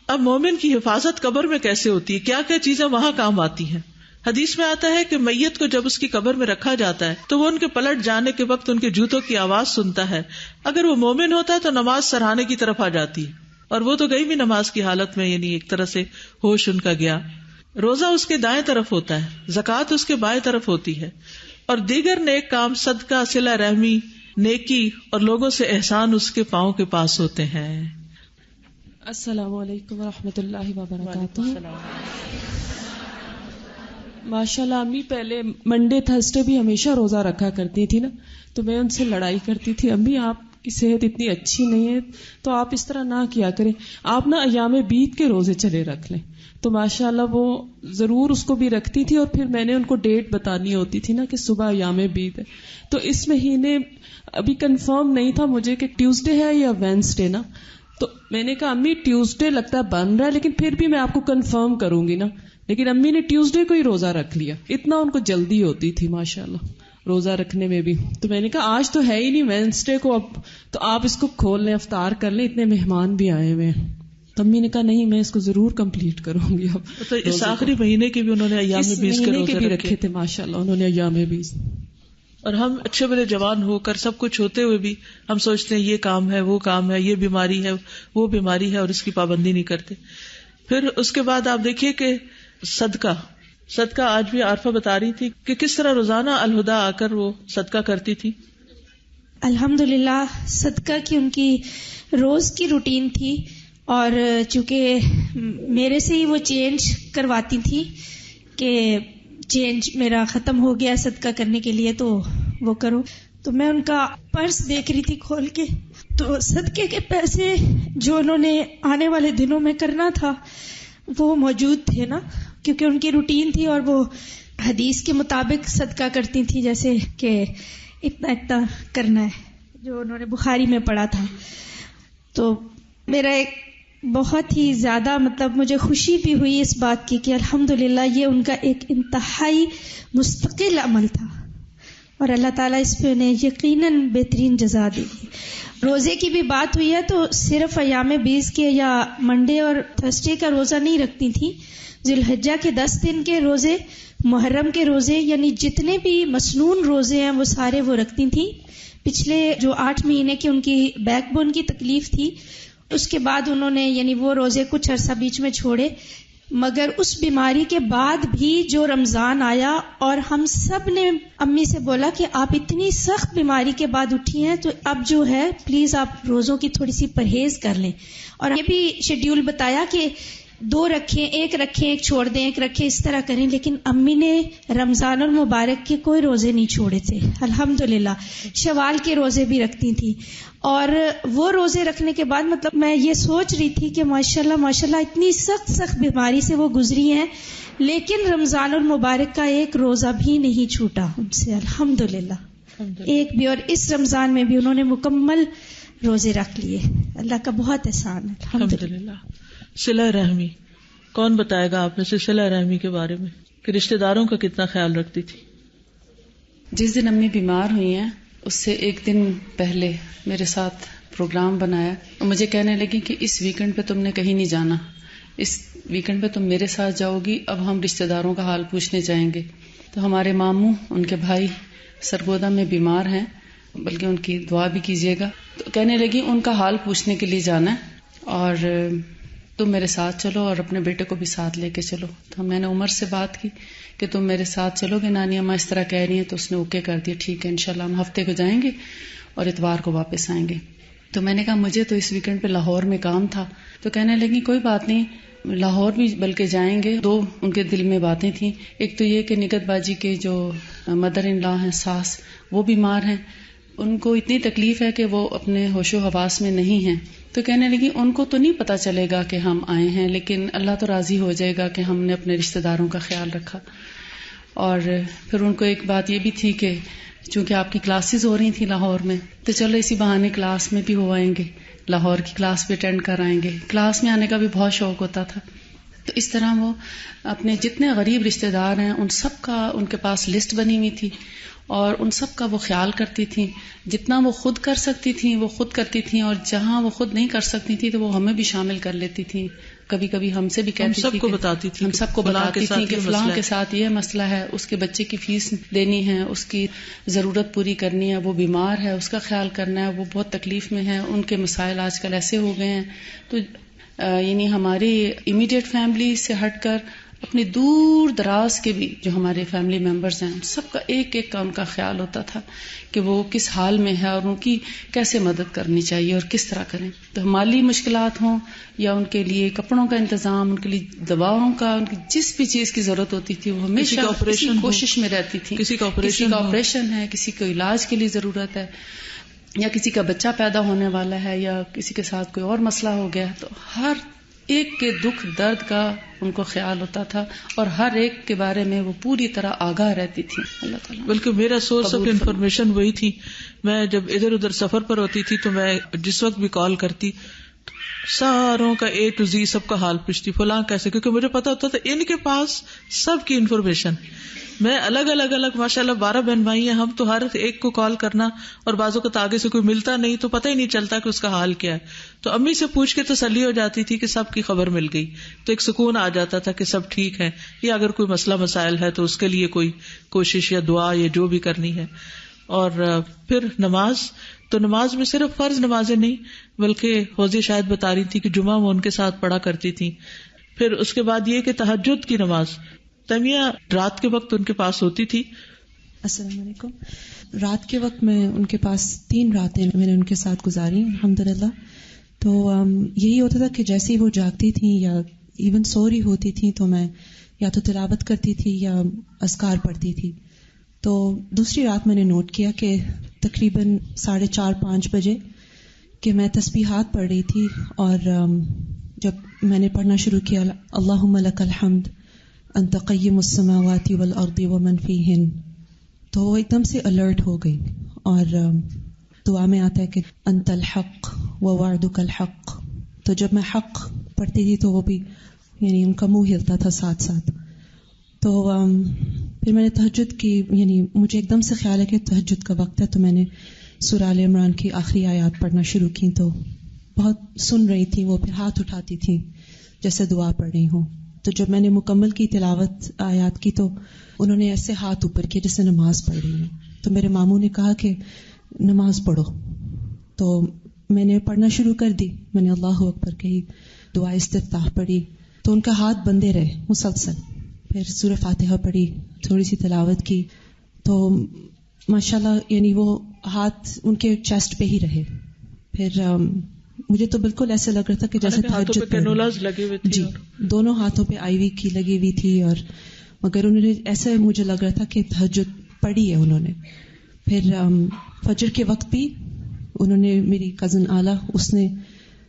اب مومن کی حفاظت قبر میں کیسے ہوتی ہے، کیا کیا چیزیں وہاں کام آتی ہیں؟ حدیث میں آتا ہے کہ میت کو جب اس کی قبر میں رکھا جاتا ہے تو وہ ان کے پلٹ جانے کے وقت ان کے جوتوں کی آواز سنتا ہے. اگر وہ مومن ہوتا ہے تو نماز سراہنے کی طرف آ جاتی ہے، اور وہ تو گئی بھی نماز کی حالت میں، یعنی ایک طرح سے ہوش ان کا گیا. روزہ اس کے دائیں طرف ہوتا ہے، زکوٰۃ اس کے بائیں طرف ہوتی ہے، اور دیگر نیک کام صدقہ، صلہ رحمی، نیکی اور لوگوں سے احسان اس کے پاؤں کے پاس ہوتے ہیں. السلام علیکم ورحمۃ اللہ وبرکاتہ. ماشاء اللہ امی پہلے منڈے تھرسڈے بھی ہمیشہ روزہ رکھا کرتی تھی نا، تو میں ان سے لڑائی کرتی تھی، امی آپ کی صحت اتنی اچھی نہیں ہے تو آپ اس طرح نہ کیا کریں، آپ نا ایام بیت کے روزے چلے رکھ لیں. تو ماشاء اللہ وہ ضرور اس کو بھی رکھتی تھی، اور پھر میں نے ان کو ڈیٹ بتانی ہوتی تھی نا کہ صبح ایام بیت ہے. تو اس مہینے ابھی کنفرم نہیں تھا مجھے کہ ٹیوزڈے ہے یا وینسڈے نا، تو میں نے کہا امی ٹیوزڈے لگتا ہے بن رہا ہے لیکن پھر بھی میں آپ کو کنفرم کروں گی نا. لیکن امی نے ٹیوزڈے کو ہی روزہ رکھ لیا، اتنا ان کو جلدی ہوتی تھی ماشاءاللہ روزہ رکھنے میں بھی. تو میں نے کہا آج تو ہے ہی نہیں وینسڈے کو، اب تو آپ اس کو کھول لیں، افطار کر لیں، اتنے مہمان بھی آئے ہوئے ہیں. تو امی نے کہا نہیں میں اس کو ضرور کمپلیٹ کروں گی. اب تو اس آخری مہینے کے بھی انہوں نے ایام بیس کے روزے بھی رکھے تھے ماشاءاللہ انہوں نے ایام بیس. اور ہم اچھے بڑے جوان ہو کر سب کچھ ہوتے ہوئے بھی ہم سوچتے ہیں یہ کام ہے وہ کام ہے، یہ بیماری ہے وہ بیماری ہے، اور اس کی پابندی نہیں کرتے. پھر اس کے بعد آپ دیکھیے کہ صدقہ آج بھی عارفہ بتا رہی تھی کہ کس طرح روزانہ الہدا آ کر وہ صدقہ کرتی تھی. الحمدللہ صدقہ کی ان کی روز کی روٹین تھی، اور چونکہ میرے سے ہی وہ چینج کرواتی تھی کہ چینج میرا ختم ہو گیا صدقہ کرنے کے لیے تو وہ کرو. تو میں ان کا پرس دیکھ رہی تھی کھول کے، تو صدقے کے پیسے جو انہوں نے آنے والے دنوں میں کرنا تھا وہ موجود تھے نا، کیونکہ ان کی روٹین تھی اور وہ حدیث کے مطابق صدقہ کرتی تھی، جیسے کہ اتنا اتنا کرنا ہے جو انہوں نے بخاری میں پڑھا تھا. تو میرا ایک بہت ہی زیادہ مجھے خوشی بھی ہوئی اس بات کی کہ الحمدللہ یہ ان کا ایک انتہائی مستقل عمل تھا، اور اللہ تعالیٰ اس پہ انہیں یقیناً بہترین جزا دے گی. روزے کی بھی بات ہوئی ہے تو صرف ایام 20 کے یا منڈے اور تھرسڈے کا روزہ نہیں رکھتی تھیں، ذی الحجہ کے 10 دن کے روزے، محرم کے روزے، یعنی جتنے بھی مسنون روزے ہیں وہ سارے وہ رکھتی تھیں. پچھلے جو 8 مہینے کی ان کی بیک بون کی تکلیف تھی اس کے بعد انہوں نے یعنی وہ روزے کچھ عرصہ بیچ میں چھوڑے، مگر اس بیماری کے بعد بھی جو رمضان آیا اور ہم سب نے امی سے بولا کہ آپ اتنی سخت بیماری کے بعد اٹھی ہیں تو اب جو ہے پلیز آپ روزوں کی تھوڑی سی پرہیز کر لیں. اور یہ بھی شیڈیول بتایا کہ 2 رکھیں، 1 رکھیں، 1 چھوڑ دیں، 1 رکھیں، اس طرح کریں. لیکن امی نے رمضان المبارک کے کوئی روزے نہیں چھوڑے تھے الحمدللہ. شوال کے روزے بھی رکھتی تھیں، اور وہ روزے رکھنے کے بعد میں یہ سوچ رہی تھی کہ ماشاءاللہ اتنی سخت بیماری سے وہ گزری ہیں، لیکن رمضان المبارک کا ایک روزہ بھی نہیں چھوٹا ان سے الحمدللہ، ایک بھی. اور اس رمضان میں بھی انہوں نے مکمل روزے رکھ لیے. اللہ کا بہت احسان ہے الحمدللہ. صلہ رحمی کون بتائے گا آپ میں سے صلہ رحمی کے بارے میں کہ رشتہ داروں کا کتنا خیال رکھتی تھی؟ جس دن امی بیمار ہوئی ہیں اس سے ایک دن پہلے میرے ساتھ پروگرام بنایا اور مجھے کہنے لگی کہ اس ویکنڈ پہ تم نے کہیں نہیں جانا، اس ویکنڈ پہ تم میرے ساتھ جاؤ گی، اب ہم رشتہ داروں کا حال پوچھنے جائیں گے۔ تو ہمارے ماموں ان کے بھائی سرگودا میں بیمار ہیں، بلکہ ان کی دعا بھی کیجیے گا۔ تو کہنے لگی ان کا حال پوچھنے کے لیے جانا ہے اور تم میرے ساتھ چلو اور اپنے بیٹے کو بھی ساتھ لے کے چلو۔ تو میں نے عمر سے بات کی کہ تم میرے ساتھ چلو گے، نانی اماں اس طرح کہہ رہی ہیں، تو اس نے اوکے کر دیا، ٹھیک ہے انشاءاللہ ہم ہفتے کو جائیں گے اور اتوار کو واپس آئیں گے۔ تو میں نے کہا مجھے تو اس ویکنڈ پہ لاہور میں کام تھا۔ تو کہنے لگی کوئی بات نہیں، لاہور بھی بلکہ جائیں گے۔ دو ان کے دل میں باتیں تھیں، ایک تو یہ کہ نگت باجی کے جو مدر ان لا ہیں، ساس، وہ بیمار ہیں، ان کو اتنی تکلیف ہے کہ وہ اپنے ہوش و حواس میں نہیں ہیں۔ تو کہنے لگی ان کو تو نہیں پتا چلے گا کہ ہم آئے ہیں، لیکن اللہ تو راضی ہو جائے گا کہ ہم نے اپنے رشتہ داروں کا خیال رکھا۔ اور پھر ان کو ایک بات یہ بھی تھی کہ چونکہ آپ کی کلاسز ہو رہی تھیں لاہور میں، تو چلو اسی بہانے کلاس میں بھی ہو آئیں گے، لاہور کی کلاس بھی اٹینڈ کر آئیں گے۔ کلاس میں آنے کا بھی بہت شوق ہوتا تھا۔ تو اس طرح وہ اپنے جتنے غریب رشتہ دار ہیں ان سب کا ان کے پاس لسٹ بنی ہوئی تھی اور ان سب کا وہ خیال کرتی تھیں۔ جتنا وہ خود کر سکتی تھیں وہ خود کرتی تھیں، اور جہاں وہ خود نہیں کر سکتی تھیں تو وہ ہمیں بھی شامل کر لیتی تھیں۔ کبھی کبھی ہم سے بھی کہتی تھی، ہم سب کو بتاتی تھیں کہ فلاں کے ساتھ یہ مسئلہ ہے، اس کے بچے کی فیس دینی ہے، اس کی ضرورت پوری کرنی ہے، وہ بیمار ہے، اس کا خیال کرنا ہے، وہ بہت تکلیف میں ہے، ان کے مسائل آج کل ایسے ہو گئے ہیں۔ تو یعنی ہماری امیڈیٹ فیملی سے ہٹ کر اپنی دور دراز کے بھی جو ہمارے فیملی ممبرز ہیں سب کا ایک ایک کا ان کا خیال ہوتا تھا کہ وہ کس حال میں ہے اور ان کی کیسے مدد کرنی چاہیے اور کس طرح کریں۔ تو مالی مشکلات ہوں یا ان کے لیے کپڑوں کا انتظام، ان کے لیے دواؤں کا، ان کی جس بھی چیز کی ضرورت ہوتی تھی وہ ہمیشہ کوشش میں رہتی تھی۔ کسی کا آپریشن ہے، کسی کو علاج کے لیے ضرورت ہے، یا کسی کا بچہ پیدا ہونے والا ہے، یا کسی کے ساتھ کوئی اور مسئلہ ہو گیا، تو ہر ایک کے دکھ درد کا ان کو خیال ہوتا تھا اور ہر ایک کے بارے میں وہ پوری طرح آگاہ رہتی تھی۔ اللہ تعالیٰ بلکہ میرا سورس آف انفارمیشن وہی تھی۔ میں جب ادھر ادھر سفر پر ہوتی تھی تو میں جس وقت بھی کال کرتی ساروں کا A to Z سب کا حال پوچھتی، فلاں کیسے، کیونکہ مجھے پتا ہوتا تھا ان کے پاس سب کی انفارمیشن۔ میں الگ ماشاءاللہ 12 بہن بھائی ہیں ہم، تو ہر ایک کو کال کرنا، اور بعضوں کو آگے سے کوئی ملتا نہیں تو پتہ ہی نہیں چلتا کہ اس کا حال کیا ہے۔ تو امی سے پوچھ کے تسلی ہو جاتی تھی کہ سب کی خبر مل گئی، تو ایک سکون آ جاتا تھا کہ سب ٹھیک ہے، یا اگر کوئی مسئلہ مسائل ہے تو اس کے لیے کوئی کوشش یا دعا یا جو بھی کرنی ہے۔ اور پھر نماز، تو نماز میں صرف فرض نمازیں نہیں بلکہ فوزی شاید بتا رہی تھی کہ جمعہ وہ ان کے ساتھ پڑھا کرتی تھی۔ پھر اس کے بعد یہ کہ تہجد کی نماز تمیہ رات کے وقت ان کے پاس ہوتی تھی۔ السلام علیکم۔ رات کے وقت میں ان کے پاس 3 راتیں میں نے ان کے ساتھ گزاری الحمدللہ۔ تو یہی ہوتا تھا کہ جیسے ہی وہ جاگتی تھیں یا ایون سو رہی ہوتی تھیں تو میں یا تو تلاوت کرتی تھی یا اذکار پڑھتی تھی۔ تو دوسری رات میں نے نوٹ کیا کہ تقریباً 4:30-5 بجے کہ میں تسبیحات پڑھ رہی تھی، اور جب میں نے پڑھنا شروع کیا اللہم لک الحمد انت قیم السماوات والارض ومن فیہن، تو وہ ایک دم سے الرٹ ہو گئی۔ اور دعا میں آتا ہے کہ انت الحق ووعدک الحق، تو جب میں حق پڑھتی تھی تو وہ بھی یعنی ان کا منہ ہلتا تھا ساتھ ساتھ۔ تو پھر میں نے تہجد کی، یعنی مجھے ایک دم سے خیال ہے کہ تہجد کا وقت ہے، تو میں نے سورہ آل عمران کی آخری آیات پڑھنا شروع کی۔ تو بہت سن رہی تھی وہ، پھر ہاتھ اٹھاتی تھی جیسے دعا پڑھ رہی ہوں۔ تو جب میں نے مکمل کی تلاوت آیات کی تو انہوں نے ایسے ہاتھ اوپر کیے جیسے نماز پڑھ رہی ہوں۔ تو میرے ماموں نے کہا کہ نماز پڑھو، تو میں نے پڑھنا شروع کر دی۔ میں نے اللہ اکبر کہی، دعا استفتاح پڑھی، تو ان کا ہاتھ بندے رہے مسلسل۔ پھر سورہ فاتحہ پڑھی، تھوڑی سی تلاوت کی، تو ماشاءاللہ یعنی وہ ہاتھ ان کے چیسٹ پہ ہی رہے۔ پھر مجھے تو بالکل ایسے لگ رہا تھا کہ جیسے تہجد لگے ہوئے تھے، جی دونوں ہاتھوں پہ آئی وی کی لگی ہوئی تھی، اور مگر انہوں نے ایسے مجھے لگ رہا تھا کہ تہجد پڑھی ہے انہوں نے۔ پھر فجر کے وقت بھی انہوں نے، میری کزن آلا، اس نے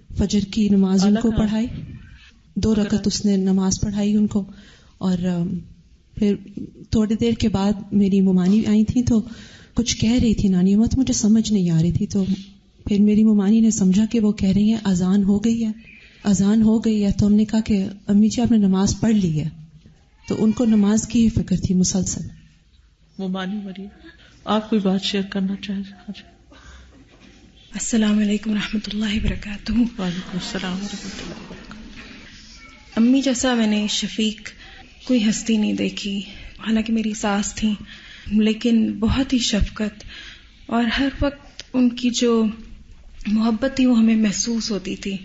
فجر کی نماز ان کو پڑھائی، 2 رکعت اس نے نماز پڑھائی ان کو۔ اور پھر تھوڑی دیر کے بعد میری ممانی آئی تھی تو کچھ کہہ رہی تھی نانی امت، مجھے سمجھ نہیں آ رہی تھی۔ تو پھر میری ممانی نے سمجھا کہ وہ کہہ رہی ہیں اذان ہو گئی ہے، اذان ہو گئی ہے تو ہم نے کہا کہ امی جی آپ نے نماز پڑھ لی ہے، تو ان کو نماز کی ہی فکر تھی مسلسل. وہ مانی مریم آپ کوئی بات شیئر کرنا چاہیں؟ السلام علیکم ورحمۃ اللہ وبرکاتہ. وعلیکم السلام ورحمۃ اللہ وبرکاتہ. امی جیسا میں نے شفیق کوئی ہستی نہیں دیکھی، حالانکہ میری ساس تھیں، لیکن بہت ہی شفقت اور ہر وقت ان کی جو محبت تھی وہ ہمیں محسوس ہوتی تھی،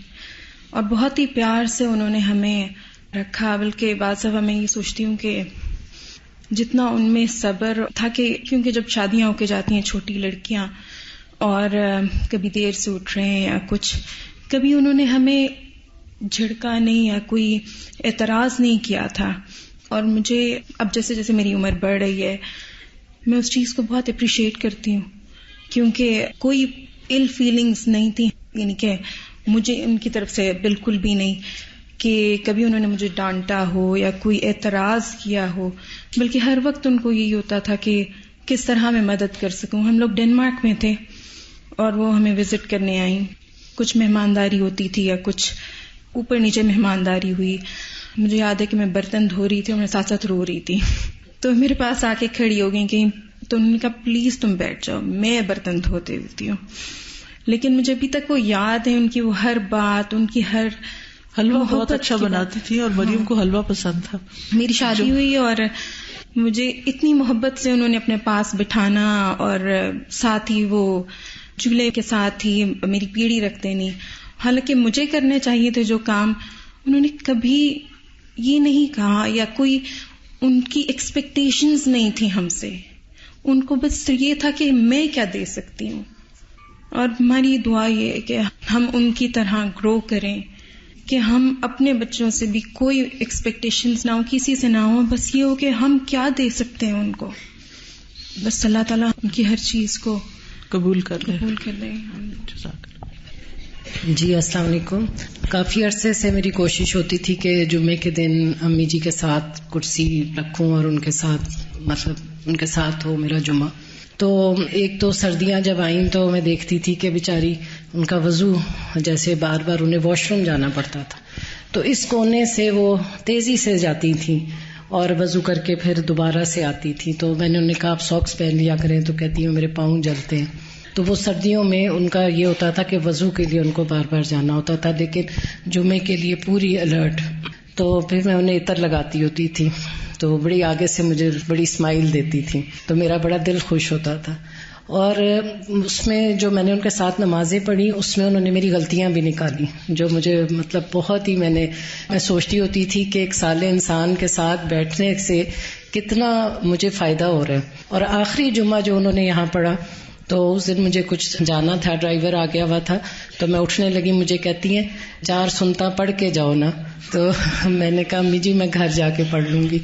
اور بہت ہی پیار سے انہوں نے ہمیں رکھا. بلکہ بعض دفعہ میں یہ سوچتی ہوں کہ جتنا ان میں صبر تھا، کہ کیونکہ جب شادیاں ہو کے جاتی ہیں چھوٹی لڑکیاں اور کبھی دیر سے اٹھ رہے ہیں یا کچھ، کبھی انہوں نے ہمیں جھڑکا نہیں یا کوئی اعتراض نہیں کیا تھا. اور مجھے اب جیسے جیسے میری عمر بڑھ رہی ہے میں اس چیز کو بہت اپریشیٹ کرتی ہوں، کیونکہ کوئی ill فیلنگز نہیں تھی، یعنی کہ مجھے ان کی طرف سے بالکل بھی نہیں کہ کبھی انہوں نے مجھے ڈانٹا ہو یا کوئی اعتراض کیا ہو، بلکہ ہر وقت ان کو یہی ہوتا تھا کہ کس طرح میں مدد کر سکوں. ہم لوگ ڈنمارک میں تھے اور وہ ہمیں وزٹ کرنے آئیں، کچھ مہمانداری ہوتی تھی یا کچھ اوپر نیچے مہمانداری ہوئی. مجھے یاد ہے کہ میں برتن دھو رہی تھی اور میں ساتھ ساتھ رو رہی تھی، تو میرے پاس آ کے کھڑی ہو گئی کہ تو انہوں نے کہا پلیز تم بیٹھ جاؤ میں برتن دھوتے ہوتی ہوں. لیکن مجھے ابھی تک وہ یاد ہے ان کی وہ ہر بات، ان کی ہر حلوہ بہت اچھا بناتی تھی اور مریم کو حلوہ پسند تھا. میری شادی ہوئی اور مجھے اتنی محبت سے انہوں نے اپنے پاس بٹھانا، اور ساتھ ہی وہ چولہے کے ساتھ ہی میری پیڑھی رکھتے نہیں. حالانکہ مجھے کرنے چاہیے تھے جو کام، انہوں نے کبھی یہ نہیں کہا، یا کوئی ان کی ایکسپیکٹیشنز نہیں تھی ہم سے. ان کو بس یہ تھا کہ میں کیا دے سکتی ہوں. اور ہماری دعا یہ ہے کہ ہم ان کی طرح گرو کریں، کہ ہم اپنے بچوں سے بھی کوئی ایکسپیکٹیشنز نہ ہو، کسی سے نہ ہو، بس یہ ہو کہ ہم کیا دے سکتے ہیں ان کو. بس اللہ تعالیٰ ان کی ہر چیز کو قبول کر لے. جی السلام علیکم. کافی عرصے سے میری کوشش ہوتی تھی کہ جمعے کے دن امی جی کے ساتھ کرسی رکھوں اور ان کے ساتھ ان کے ساتھ ہو میرا جمعہ. تو ایک تو سردیاں جب آئیں تو میں دیکھتی تھی کہ بیچاری ان کا وضو جیسے بار بار انہیں واش روم جانا پڑتا تھا، تو اس کونے سے وہ تیزی سے جاتی تھیں اور وضو کر کے پھر دوبارہ سے آتی تھی. تو میں نے انہیں کہا آپ ساکس پہن لیا کریں، تو کہتی ہوں میرے پاؤں جلتے ہیں. تو وہ سردیوں میں ان کا یہ ہوتا تھا کہ وضو کے لیے ان کو بار بار جانا ہوتا تھا، لیکن جمعے کے لیے پوری الرٹ. تو پھر میں انہیں عطر لگاتی ہوتی تھی تو بڑی آگے سے مجھے بڑی اسمائل دیتی تھی، تو میرا بڑا دل خوش ہوتا تھا. اور اس میں جو میں نے ان کے ساتھ نمازیں پڑھی اس میں انہوں نے میری غلطیاں بھی نکالی، جو مجھے بہت ہی میں سوچتی ہوتی تھی کہ ایک صالح انسان کے ساتھ بیٹھنے سے کتنا مجھے فائدہ ہو رہا ہے. اور آخری جمعہ جو انہوں نے یہاں پڑھا تو اس دن مجھے کچھ جانا تھا، ڈرائیور آ گیا ہوا تھا، تو میں اٹھنے لگی، مجھے کہتی ہیں 4 سنتا پڑھ کے جاؤ نا. تو میں نے کہا امی جی میں گھر جا کے پڑھ لوں گی.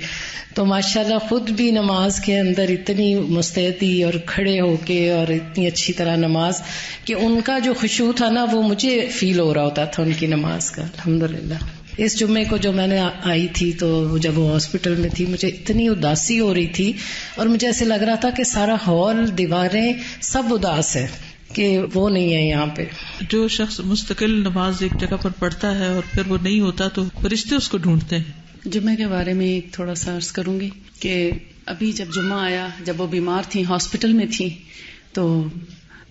تو ماشاءاللہ خود بھی نماز کے اندر اتنی مستعدی اور کھڑے ہو کے اور اتنی اچھی طرح نماز کہ ان کا جو خشوع تھا نا وہ مجھے فیل ہو رہا ہوتا تھا ان کی نماز کا. الحمدللہ. اس جمعے کو جو میں نے آئی تھی تو جب وہ ہاسپٹل میں تھی مجھے اتنی اداسی ہو رہی تھی اور مجھے ایسے لگ رہا تھا کہ سارا ہال دیواریں سب اداس ہے کہ وہ نہیں ہے یہاں پہ. جو شخص مستقل نماز ایک جگہ پر پڑھتا ہے اور پھر وہ نہیں ہوتا تو فرشتے اس کو ڈھونڈتے ہیں. جمعے کے بارے میں ایک تھوڑا سا عرض کروں گی کہ ابھی جب جمعہ آیا، جب وہ بیمار تھیں، ہاسپٹل میں تھیں، تو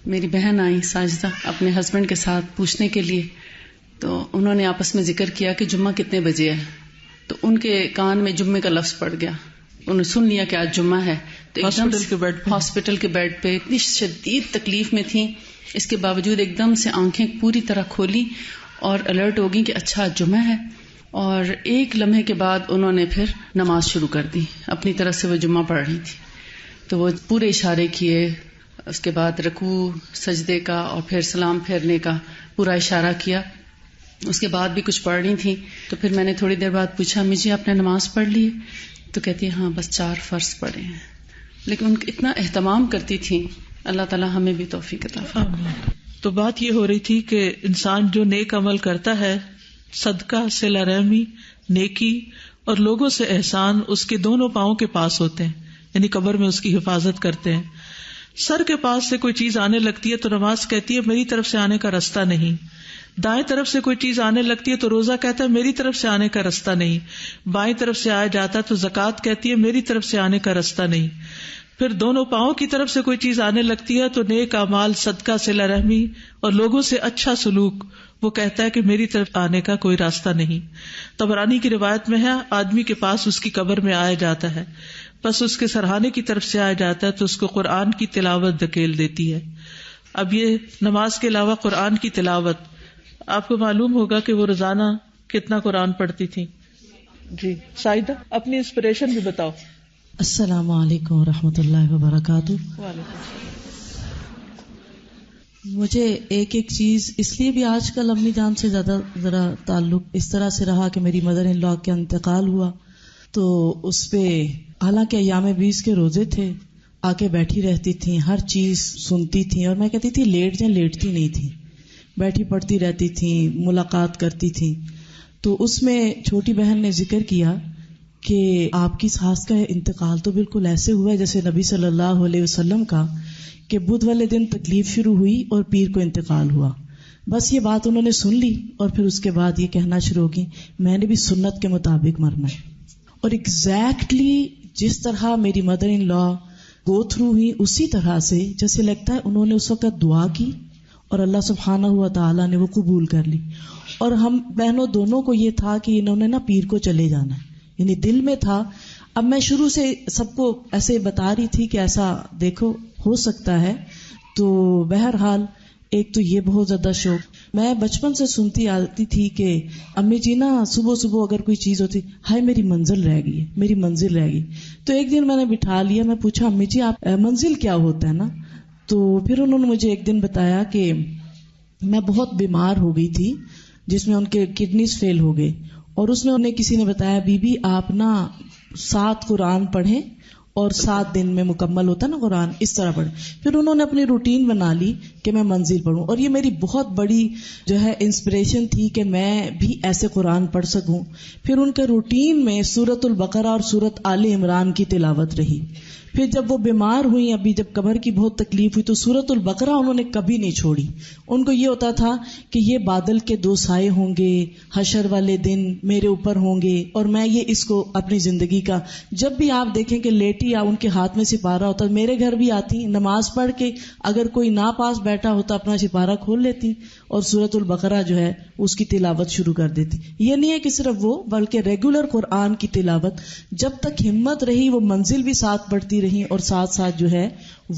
میری بہن آئی ساجدہ اپنے ہسبینڈ کے ساتھ پوچھنے کے لیے. تو انہوں نے آپس میں ذکر کیا کہ جمعہ کتنے بجے ہے، تو ان کے کان میں جمعے کا لفظ پڑ گیا. انہوں نے سن لیا کہ آج جمعہ ہے، تو ہاسپٹل کے بیڈ پہ اتنی شدید تکلیف میں تھیں، اس کے باوجود ایک دم سے آنکھیں پوری طرح کھولی اور الرٹ ہو گئی کہ اچھا جمعہ ہے. اور ایک لمحے کے بعد انہوں نے پھر نماز شروع کر دی، اپنی طرف سے وہ جمعہ پڑھ رہی تھی. تو وہ پورے اشارے کیے، اس کے بعد رکوع سجدے کا اور پھر سلام پھیرنے کا پورا اشارہ کیا. اس کے بعد بھی کچھ پڑھ رہی تھی. تو پھر میں نے تھوڑی دیر بعد پوچھا امی جی آپ نے نماز پڑھ لی؟ تو کہتی ہے ہاں بس 4 فرض پڑھے ہیں. لیکن ان اتنا اہتمام کرتی تھی. اللہ تعالیٰ ہمیں بھی توفیق عطا فرمائے. تو بات یہ ہو رہی تھی کہ انسان جو نیک عمل کرتا ہے، صدقہ، صلہ رحمی، نیکی اور لوگوں سے احسان، اس کے دونوں پاؤں کے پاس ہوتے ہیں، یعنی قبر میں اس کی حفاظت کرتے ہیں. سر کے پاس سے کوئی چیز آنے لگتی ہے تو نماز کہتی ہے میری طرف سے آنے کا راستہ نہیں، دائیں طرف سے کوئی چیز آنے لگتی ہے تو روزہ کہتا ہے میری طرف سے آنے کا رستہ نہیں. بائیں طرف سے آیا جاتا ہے تو زکوٰۃ کہتی ہے میری طرف سے آنے کا رستہ نہیں. پھر دونوں پاؤں کی طرف سے کوئی چیز آنے لگتی ہے تو نیک اعمال، صدقہ، صلہ رحمی اور لوگوں سے اچھا سلوک، وہ کہتا ہے کہ میری طرف آنے کا کوئی راستہ نہیں. طبرانی کی روایت میں ہے آدمی کے پاس اس کی قبر میں آیا جاتا ہے، بس اس کے سرہانے کی طرف سے آیا جاتا ہے تو اس کو قرآن کی تلاوت دھکیل دیتی ہے. اب یہ نماز کے علاوہ قرآن کی تلاوت، آپ کو معلوم ہوگا کہ وہ روزانہ کتنا قرآن پڑھتی تھی. جی سائدہ اپنی انسپریشن بھی بتاؤ. السلام علیکم ورحمۃ اللہ وبرکاتہ. مجھے ایک چیز اس لیے بھی آج کل امی جان سے زیادہ ذرا تعلق اس طرح سے رہا کہ میری مدر ان لا کا انتقال ہوا تو اس پہ حالانکہ ایام 20 کے روزے تھے، آ کے بیٹھی رہتی تھیں، ہر چیز سنتی تھیں اور میں کہتی تھی لیٹ جائیں، لیٹتی نہیں تھیں، بیٹھی پڑھتی رہتی تھیں، ملاقات کرتی تھیں. تو اس میں چھوٹی بہن نے ذکر کیا کہ آپ کی ساس کا انتقال تو بالکل ایسے ہوا ہے جیسے نبی صلی اللہ علیہ وسلم کا، کہ بدھ والے دن تکلیف شروع ہوئی اور پیر کو انتقال ہوا. بس یہ بات انہوں نے سن لی اور پھر اس کے بعد یہ کہنا شروع کی میں نے بھی سنت کے مطابق مرنا ہے. اور ایگزیکٹلی جس طرح میری مدر ان لا گو تھرو ہوئی اسی طرح سے جیسے لگتا ہے انہوں نے اس وقت دعا کی اور اللہ سبحانہ ہوا تعالیٰ نے وہ قبول کر لی. اور ہم بہنوں دونوں کو یہ تھا کہ انہوں نے نا پیر کو چلے جانا ہے، یعنی دل میں تھا. اب میں شروع سے سب کو ایسے بتا رہی تھی کہ ایسا دیکھو ہو سکتا ہے. تو بہرحال ایک تو یہ بہت زیادہ شوق، میں بچپن سے سنتی آتی تھی کہ امی جی نا صبح صبح اگر کوئی چیز ہوتی ہائے میری منزل رہ گئی ہے، میری منزل رہ گئی. تو ایک دن میں نے بٹھا لیا، میں پوچھا امی جی آپ منزل کیا ہوتا ہے نا؟ تو پھر انہوں نے مجھے ایک دن بتایا کہ میں بہت بیمار ہو گئی تھی جس میں ان کے کڈنیز فیل ہو گئے اور اس میں انہیں کسی نے بتایا بی بی آپ نا 7 قرآن پڑھیں اور 7 دن میں مکمل ہوتا نا قرآن، اس طرح پڑھیں. پھر انہوں نے اپنی روٹین بنا لی کہ میں منزل پڑھوں اور یہ میری بہت بڑی جو ہے انسپریشن تھی کہ میں بھی ایسے قرآن پڑھ سکوں. پھر ان کے روٹین میں سورۃ البقرہ اور سورۃ آل عمران کی تلاوت رہی. پھر جب وہ بیمار ہوئی، ابھی جب کمر کی بہت تکلیف ہوئی تو سورۃ البقرہ انہوں نے کبھی نہیں چھوڑی. ان کو یہ ہوتا تھا کہ یہ بادل کے 2 سائے ہوں گے، حشر والے دن میرے اوپر ہوں گے اور میں یہ اس کو اپنی زندگی کا جب بھی آپ دیکھیں کہ لیٹی یا ان کے ہاتھ میں سپارہ ہوتا، میرے گھر بھی آتی نماز پڑھ کے اگر کوئی نا پاس بیٹھا ہوتا اپنا سپارہ کھول لیتی اور سورۃ البقرہ جو ہے اس کی تلاوت شروع کر دیتی. یہ نہیں ہے کہ صرف وہ بلکہ ریگولر قرآن کی تلاوت جب تک ہمت رہی وہ منزل بھی ساتھ پڑھتی رہی اور ساتھ ساتھ جو ہے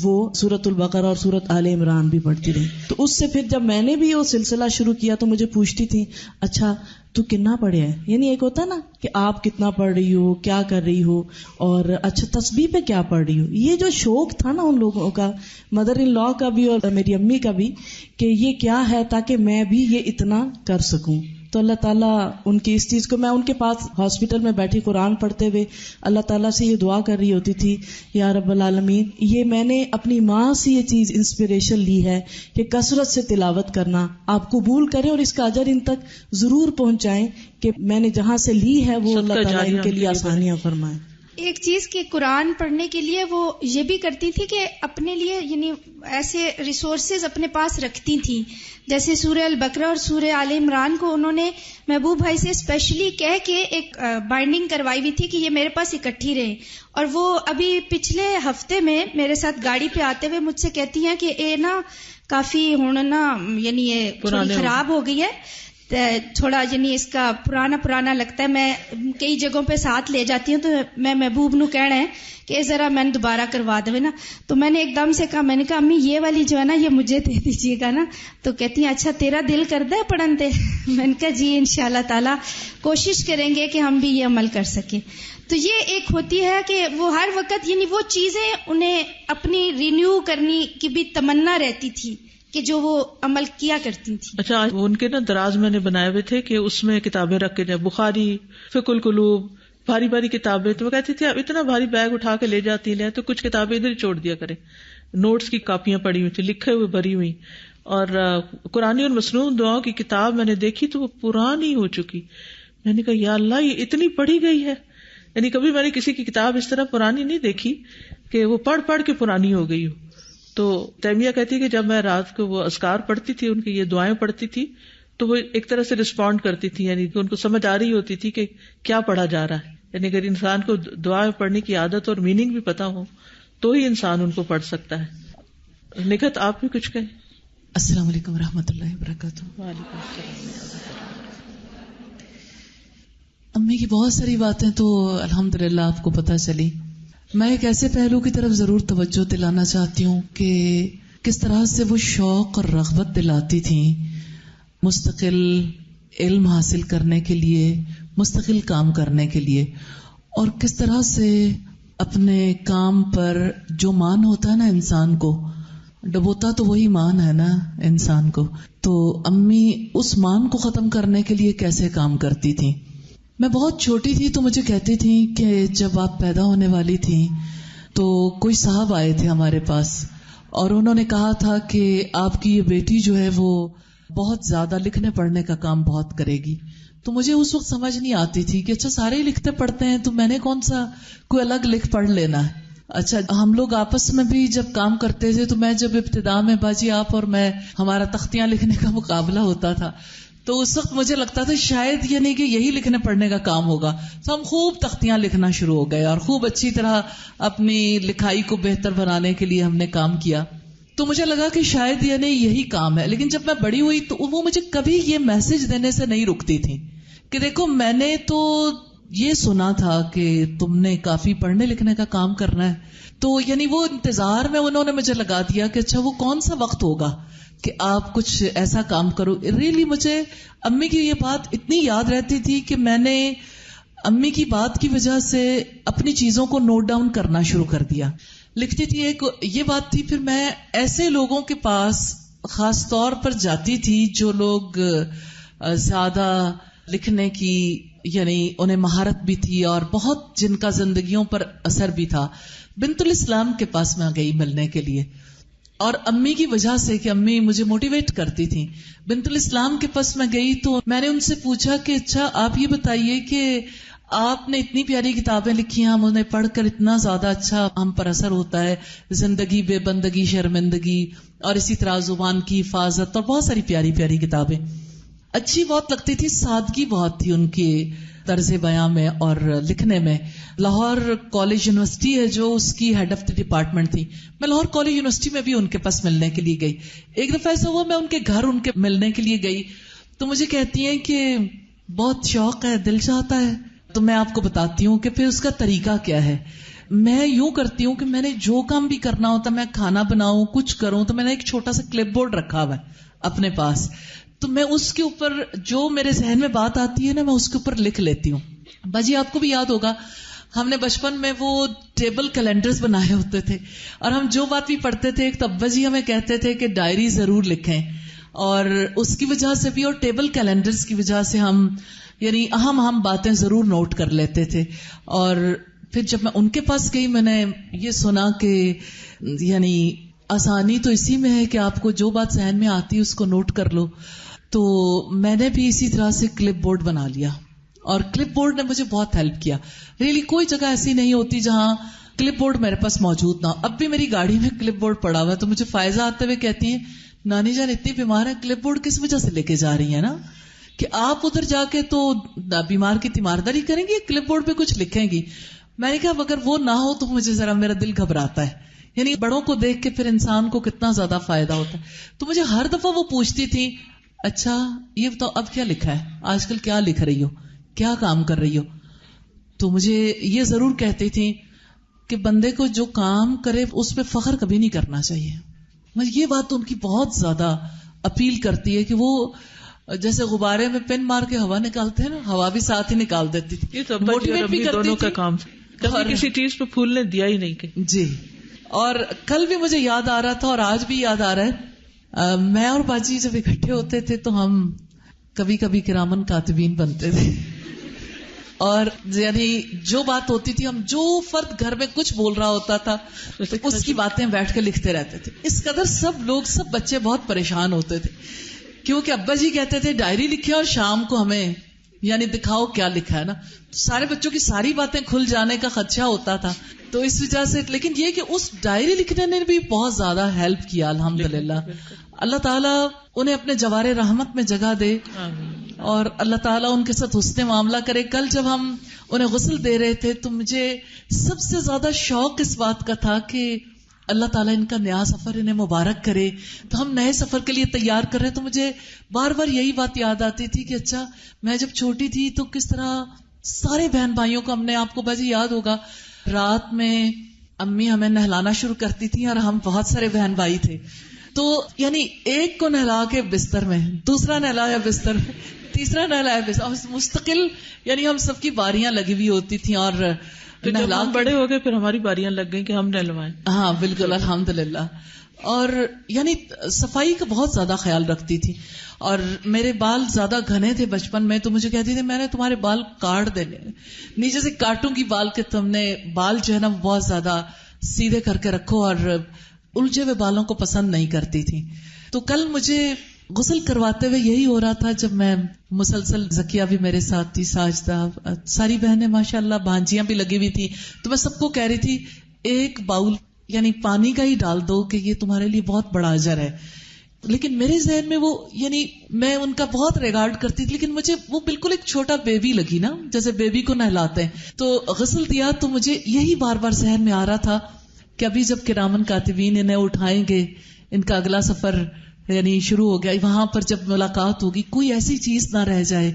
وہ سورۃ البقرہ اور سورۃ آل عمران بھی پڑھتی رہی. تو اس سے پھر جب میں نے بھی وہ سلسلہ شروع کیا تو مجھے پوچھتی تھی اچھا تو کتنا پڑھے ہے، یعنی ایک ہوتا نا کہ آپ کتنا پڑھ رہی ہو، کیا کر رہی ہو اور اچھا تسبیح پہ کیا پڑھ رہی ہو. یہ جو شوق تھا نا ان لوگوں کا، مدر ان لا کا بھی اور میری امی کا بھی، کہ یہ کیا ہے تاکہ میں بھی یہ اتنا کر سکوں. تو اللہ تعالیٰ ان کی اس چیز کو، میں ان کے پاس ہاسپٹل میں بیٹھی قرآن پڑھتے ہوئے اللہ تعالیٰ سے یہ دعا کر رہی ہوتی تھی یا رب العالمین یہ میں نے اپنی ماں سے یہ چیز انسپریشن لی ہے کہ کثرت سے تلاوت کرنا آپ قبول کریں اور اس کا اجر ان تک ضرور پہنچائیں کہ میں نے جہاں سے لی ہے وہ اللہ تعالیٰ ان کے لیے آسانیاں فرمائیں. ایک چیز کہ قرآن پڑھنے کے لیے وہ یہ بھی کرتی تھی کہ اپنے لیے یعنی ایسے ریسورسز اپنے پاس رکھتی تھیں، جیسے سورہ البقرہ اور سورہ آل عمران کو انہوں نے محبوب بھائی سے اسپیشلی کہہ کے ایک بائنڈنگ کروائی ہوئی تھی کہ یہ میرے پاس اکٹھی رہے. اور وہ ابھی پچھلے ہفتے میں میرے ساتھ گاڑی پہ آتے ہوئے مجھ سے کہتی ہیں کہ اے نا کافی ہوں نا یعنی یہ تھوڑی خراب ہو گئی ہے، تھوڑا یعنی اس کا پرانا لگتا ہے. میں کئی جگہوں پہ ساتھ لے جاتی ہوں تو میں محبوب نو کہنا ہے کہ ذرا میں دوبارہ کروا دے نا. تو میں نے ایک دم سے کہا، میں نے کہا امی یہ والی جو ہے نا یہ مجھے دے دیجیے گا نا. تو کہتی ہیں اچھا تیرا دل کرتا ہے پڑھن تے؟ میں نے کہا جی انشاءاللہ تعالی کوشش کریں گے کہ ہم بھی یہ عمل کر سکیں. تو یہ ایک ہوتی ہے کہ وہ ہر وقت یعنی وہ چیزیں انہیں اپنی رینیو کرنے کی بھی تمنا رہتی تھی کہ جو وہ عمل کیا کرتی تھی. اچھا ان کے نا دراز میں نے بنائے ہوئے تھے کہ اس میں کتابیں رکھ کے جائے، بخاری، فقہ القلوب، بھاری کتابیں. تو وہ کہتی تھی آپ اتنا بھاری بیگ اٹھا کے لے جاتی ہیں تو کچھ کتابیں ادھر ہی چھوڑ دیا کریں. نوٹس کی کاپیاں پڑی ہوئی تھی، لکھے ہوئے بھری ہوئی. اور قرآنی اور مسنون دعاؤں کی کتاب میں نے دیکھی تو وہ پرانی ہو چکی. میں نے کہا یا اللہ یہ اتنی پڑھی گئی ہے. یعنی کبھی میں نے کسی کی کتاب اس طرح پرانی نہیں دیکھی کہ وہ پڑھ کے پرانی ہو گئی ہو. تو تیمیہ کہتی کہ جب میں رات کو وہ اذکار پڑھتی تھی، ان کی یہ دعائیں پڑھتی تھی تو وہ ایک طرح سے رسپونڈ کرتی تھی، یعنی کہ ان کو سمجھ آ رہی ہوتی تھی کہ کیا پڑھا جا رہا ہے. یعنی اگر انسان کو دعا پڑھنے کی عادت اور میننگ بھی پتا ہو تو ہی انسان ان کو پڑھ سکتا ہے. نکھت آپ بھی کچھ کہیں. السلام علیکم ورحمۃ اللہ وبرکاتہ. وعلیکم السلام. امی کی بہت ساری باتیں تو الحمدللہ آپ کو پتہ چلی. میں ایک ایسے پہلو کی طرف ضرور توجہ دلانا چاہتی ہوں کہ کس طرح سے وہ شوق اور رغبت دلاتی تھیں مستقل علم حاصل کرنے کے لیے، مستقل کام کرنے کے لیے، اور کس طرح سے اپنے کام پر جو مان ہوتا ہے نا انسان کو، ڈبوتا تو وہی مان ہے نا انسان کو، تو امی اس مان کو ختم کرنے کے لیے کیسے کام کرتی تھیں. میں بہت چھوٹی تھی تو مجھے کہتی تھیں کہ جب آپ پیدا ہونے والی تھیں تو کوئی صاحب آئے تھے ہمارے پاس اور انہوں نے کہا تھا کہ آپ کی یہ بیٹی جو ہے وہ بہت زیادہ لکھنے پڑھنے کا کام بہت کرے گی. تو مجھے اس وقت سمجھ نہیں آتی تھی کہ اچھا سارے ہی لکھتے پڑھتے ہیں تو میں نے کون سا کوئی الگ لکھ پڑھ لینا ہے. اچھا ہم لوگ آپس میں بھی جب کام کرتے تھے تو میں جب ابتدا میں باجی آپ اور میں ہمارا تختیاں لکھنے کا مقابلہ ہوتا تھا تو اس وقت مجھے لگتا تھا شاید یعنی کہ یہی لکھنے پڑھنے کا کام ہوگا. تو ہم خوب تختیاں لکھنا شروع ہو گئے اور خوب اچھی طرح اپنی لکھائی کو بہتر بنانے کے لیے ہم نے کام کیا. تو مجھے لگا کہ شاید یعنی یہی کام ہے. لیکن جب میں بڑی ہوئی تو وہ مجھے کبھی یہ میسج دینے سے نہیں رکتی تھی کہ دیکھو میں نے تو یہ سنا تھا کہ تم نے کافی پڑھنے لکھنے کا کام کرنا ہے. تو یعنی وہ انتظار میں انہوں نے مجھے لگا دیا کہ اچھا وہ کون سا وقت ہوگا کہ آپ کچھ ایسا کام کرو. ریلی مجھے امی کی یہ بات اتنی یاد رہتی تھی کہ میں نے امی کی بات کی وجہ سے اپنی چیزوں کو نوٹ ڈاؤن کرنا شروع کر دیا. لکھتی تھی ایک یہ بات تھی. پھر میں ایسے لوگوں کے پاس خاص طور پر جاتی تھی جو لوگ زیادہ لکھنے کی یعنی انہیں مہارت بھی تھی اور بہت جن کا زندگیوں پر اثر بھی تھا. بنت الاسلام کے پاس میں گئی ملنے کے لیے اور امی کی وجہ سے کہ امی مجھے موٹیویٹ کرتی تھی. بنت الاسلام کے پاس میں گئی تو میں نے ان سے پوچھا کہ اچھا آپ یہ بتائیے کہ آپ نے اتنی پیاری کتابیں لکھی ہیں، ہم انہیں پڑھ کر اتنا زیادہ اچھا ہم پر اثر ہوتا ہے، زندگی بے بندگی شرمندگی اور اسی طرح زبان کی حفاظت اور بہت ساری پیاری پیاری کتابیں. اچھی بہت لگتی تھی، سادگی بہت تھی ان کے طرز بیان میں اور لکھنے میں. لاہور کالج یونیورسٹی ہے جو اس کی ہیڈ آف دی ڈپارٹمنٹ تھی. میں لاہور کالج یونیورسٹی میں بھی ان کے پاس ملنے کے لیے گئی. ایک دفعہ ایسا ہوا میں ان کے گھر ان کے ملنے کے لیے گئی تو مجھے کہتی ہیں کہ بہت شوق ہے، دل چاہتا ہے. تو میں آپ کو بتاتی ہوں کہ پھر اس کا طریقہ کیا ہے. میں یوں کرتی ہوں کہ میں نے جو کام بھی کرنا ہوتا، میں کھانا بناؤں کچھ کروں تو میں نے ایک چھوٹا سا کلپ بورڈ رکھا ہوا ہے اپنے پاس. تو میں اس کے اوپر جو میرے ذہن میں بات آتی ہے نا میں اس کے اوپر لکھ لیتی ہوں. باجی آپ کو بھی یاد ہوگا ہم نے بچپن میں وہ ٹیبل کیلنڈرز بنائے ہوتے تھے اور ہم جو بات بھی پڑھتے تھے ایک تو ابا جی ہمیں کہتے تھے کہ ڈائری ضرور لکھیں، اور اس کی وجہ سے بھی اور ٹیبل کیلنڈرز کی وجہ سے ہم یعنی اہم باتیں ضرور نوٹ کر لیتے تھے. اور پھر جب میں ان کے پاس گئی میں نے یہ سنا کہ یعنی آسانی تو اسی میں ہے کہ آپ کو جو بات ذہن میں آتی ہے اس کو نوٹ کر لو. تو میں نے بھی اسی طرح سے کلپ بورڈ بنا لیا اور کلپ بورڈ نے مجھے بہت ہیلپ کیا. ریلی کوئی جگہ ایسی نہیں ہوتی جہاں کلپ بورڈ میرے پاس موجود نہ ہو. اب بھی میری گاڑی میں کلپ بورڈ پڑا ہوا ہے تو مجھے فائزہ آتے ہوئے کہتی ہیں نانی جان اتنی بیمار ہے کلپ بورڈ کس وجہ سے لے کے جا رہی ہیں نا کہ آپ ادھر جا کے تو بیمار کی تیمارداری کریں گی، کلپ بورڈ پہ کچھ لکھیں گی. میں نے کہا اگر وہ نہ ہو تو مجھے ذرا میرا دل گھبراتا ہے. یعنی بڑوں کو دیکھ کے پھر انسان کو کتنا زیادہ فائدہ ہوتا ہے. تو مجھے ہر دفعہ وہ پوچھتی تھی اچھا یہ بتاؤ اب کیا لکھا ہے، آج کل کیا لکھ رہی ہو، کیا کام کر رہی ہو. تو مجھے یہ ضرور کہتی تھی کہ بندے کو جو کام کرے اس پہ فخر کبھی نہیں کرنا چاہیے. مجھے یہ بات ان کی بہت زیادہ اپیل کرتی ہے کہ وہ جیسے غبارے میں پن مار کے ہوا نکالتے ہیں نا، ہوا بھی ساتھ ہی نکال دیتی تھی. یہ تو موٹیویٹ بھی دونوں کا کام کبھی کسی چیز پہ پھولنے دیا ہی نہیں کہ جی. اور کل بھی مجھے یاد آ رہا تھا اور آج بھی یاد آ رہا ہے میں اور باجی جب اکٹھے ہوتے تھے تو ہم کبھی کبھی کرامن کاتبین بنتے تھے اور یعنی جو بات ہوتی تھی ہم جو فرد گھر میں کچھ بول رہا ہوتا تھا اس کی باتیں بیٹھ کے لکھتے رہتے تھے. اس قدر سب بچے بہت پریشان ہوتے تھے کیونکہ ابا جی کہتے تھے ڈائری لکھے اور شام کو ہمیں یعنی دکھاؤ کیا لکھا ہے نا. سارے بچوں کی ساری باتیں کھل جانے کا خدشہ ہوتا تھا تو اس وجہ سے, لیکن یہ کہ اس ڈائری لکھنے نے بھی بہت زیادہ ہیلپ کیا الحمدللہ. اللہ تعالیٰ انہیں اپنے جوار رحمت میں جگہ دے اور اللہ تعالیٰ ان کے ساتھ حسن معاملہ کرے. کل جب ہم انہیں غسل دے رہے تھے تو مجھے سب سے زیادہ شوق اس بات کا تھا کہ اللہ تعالیٰ ان کا نیا سفر انہیں مبارک کرے. تو ہم نئے سفر کے لیے تیار کر رہے تو مجھے بار بار یہی بات یاد آتی تھی کہ اچھا میں جب چھوٹی تھی تو کس طرح سارے بہن بھائیوں کو ہم نے, آپ کو باجی یاد ہوگا, رات میں امی ہمیں نہلانا شروع کرتی تھی اور ہم بہت سارے بہن بھائی تھے, تو یعنی ایک کو نہلا کے بستر میں, دوسرا نہلایا بستر میں, تیسرا نہلایا بستر, اور مستقل یعنی ہم سب کی باریاں لگی ہوئی ہوتی تھیں. اور جب ہم بڑے ہو گئے پھر ہماری باریاں لگ گئیں کہ ہم نہلوائیں. ہاں بالکل الحمدللہ. اور یعنی صفائی کا بہت زیادہ خیال رکھتی تھی. اور میرے بال زیادہ گھنے تھے بچپن میں, تو مجھے کہتی تھی میں نے تمہارے بال کاٹ دینے, نیچے سے کاٹوں گی بال کے, تم نے بال جو ہے نا بہت زیادہ سیدھے کر کے رکھو, اور الجھے ہوئے بالوں کو پسند نہیں کرتی تھی. تو کل مجھے غسل کرواتے ہوئے یہی ہو رہا تھا, جب میں مسلسل زکیہ بھی میرے ساتھ تھی, ساجدہ, ساری بہنیں ماشاءاللہ, بھانجیاں بھی لگی ہوئی تھی, تو میں سب کو کہہ رہی تھی ایک باؤل یعنی پانی کا ہی ڈال دو کہ یہ تمہارے لیے بہت بڑا اجر ہے. لیکن میرے ذہن میں وہ یعنی میں ان کا بہت ریگارڈ کرتی تھی, لیکن مجھے وہ بالکل ایک چھوٹا بیبی لگی نا, جیسے بیبی کو نہلاتے ہیں. تو غسل دیا تو مجھے یہی بار بار ذہن میں آ رہا تھا کہ ابھی جب کرامن کاتبین انہیں اٹھائیں گے, ان کا اگلا سفر یعنی شروع ہو گیا, وہاں پر جب ملاقات ہوگی کوئی ایسی چیز نہ رہ جائے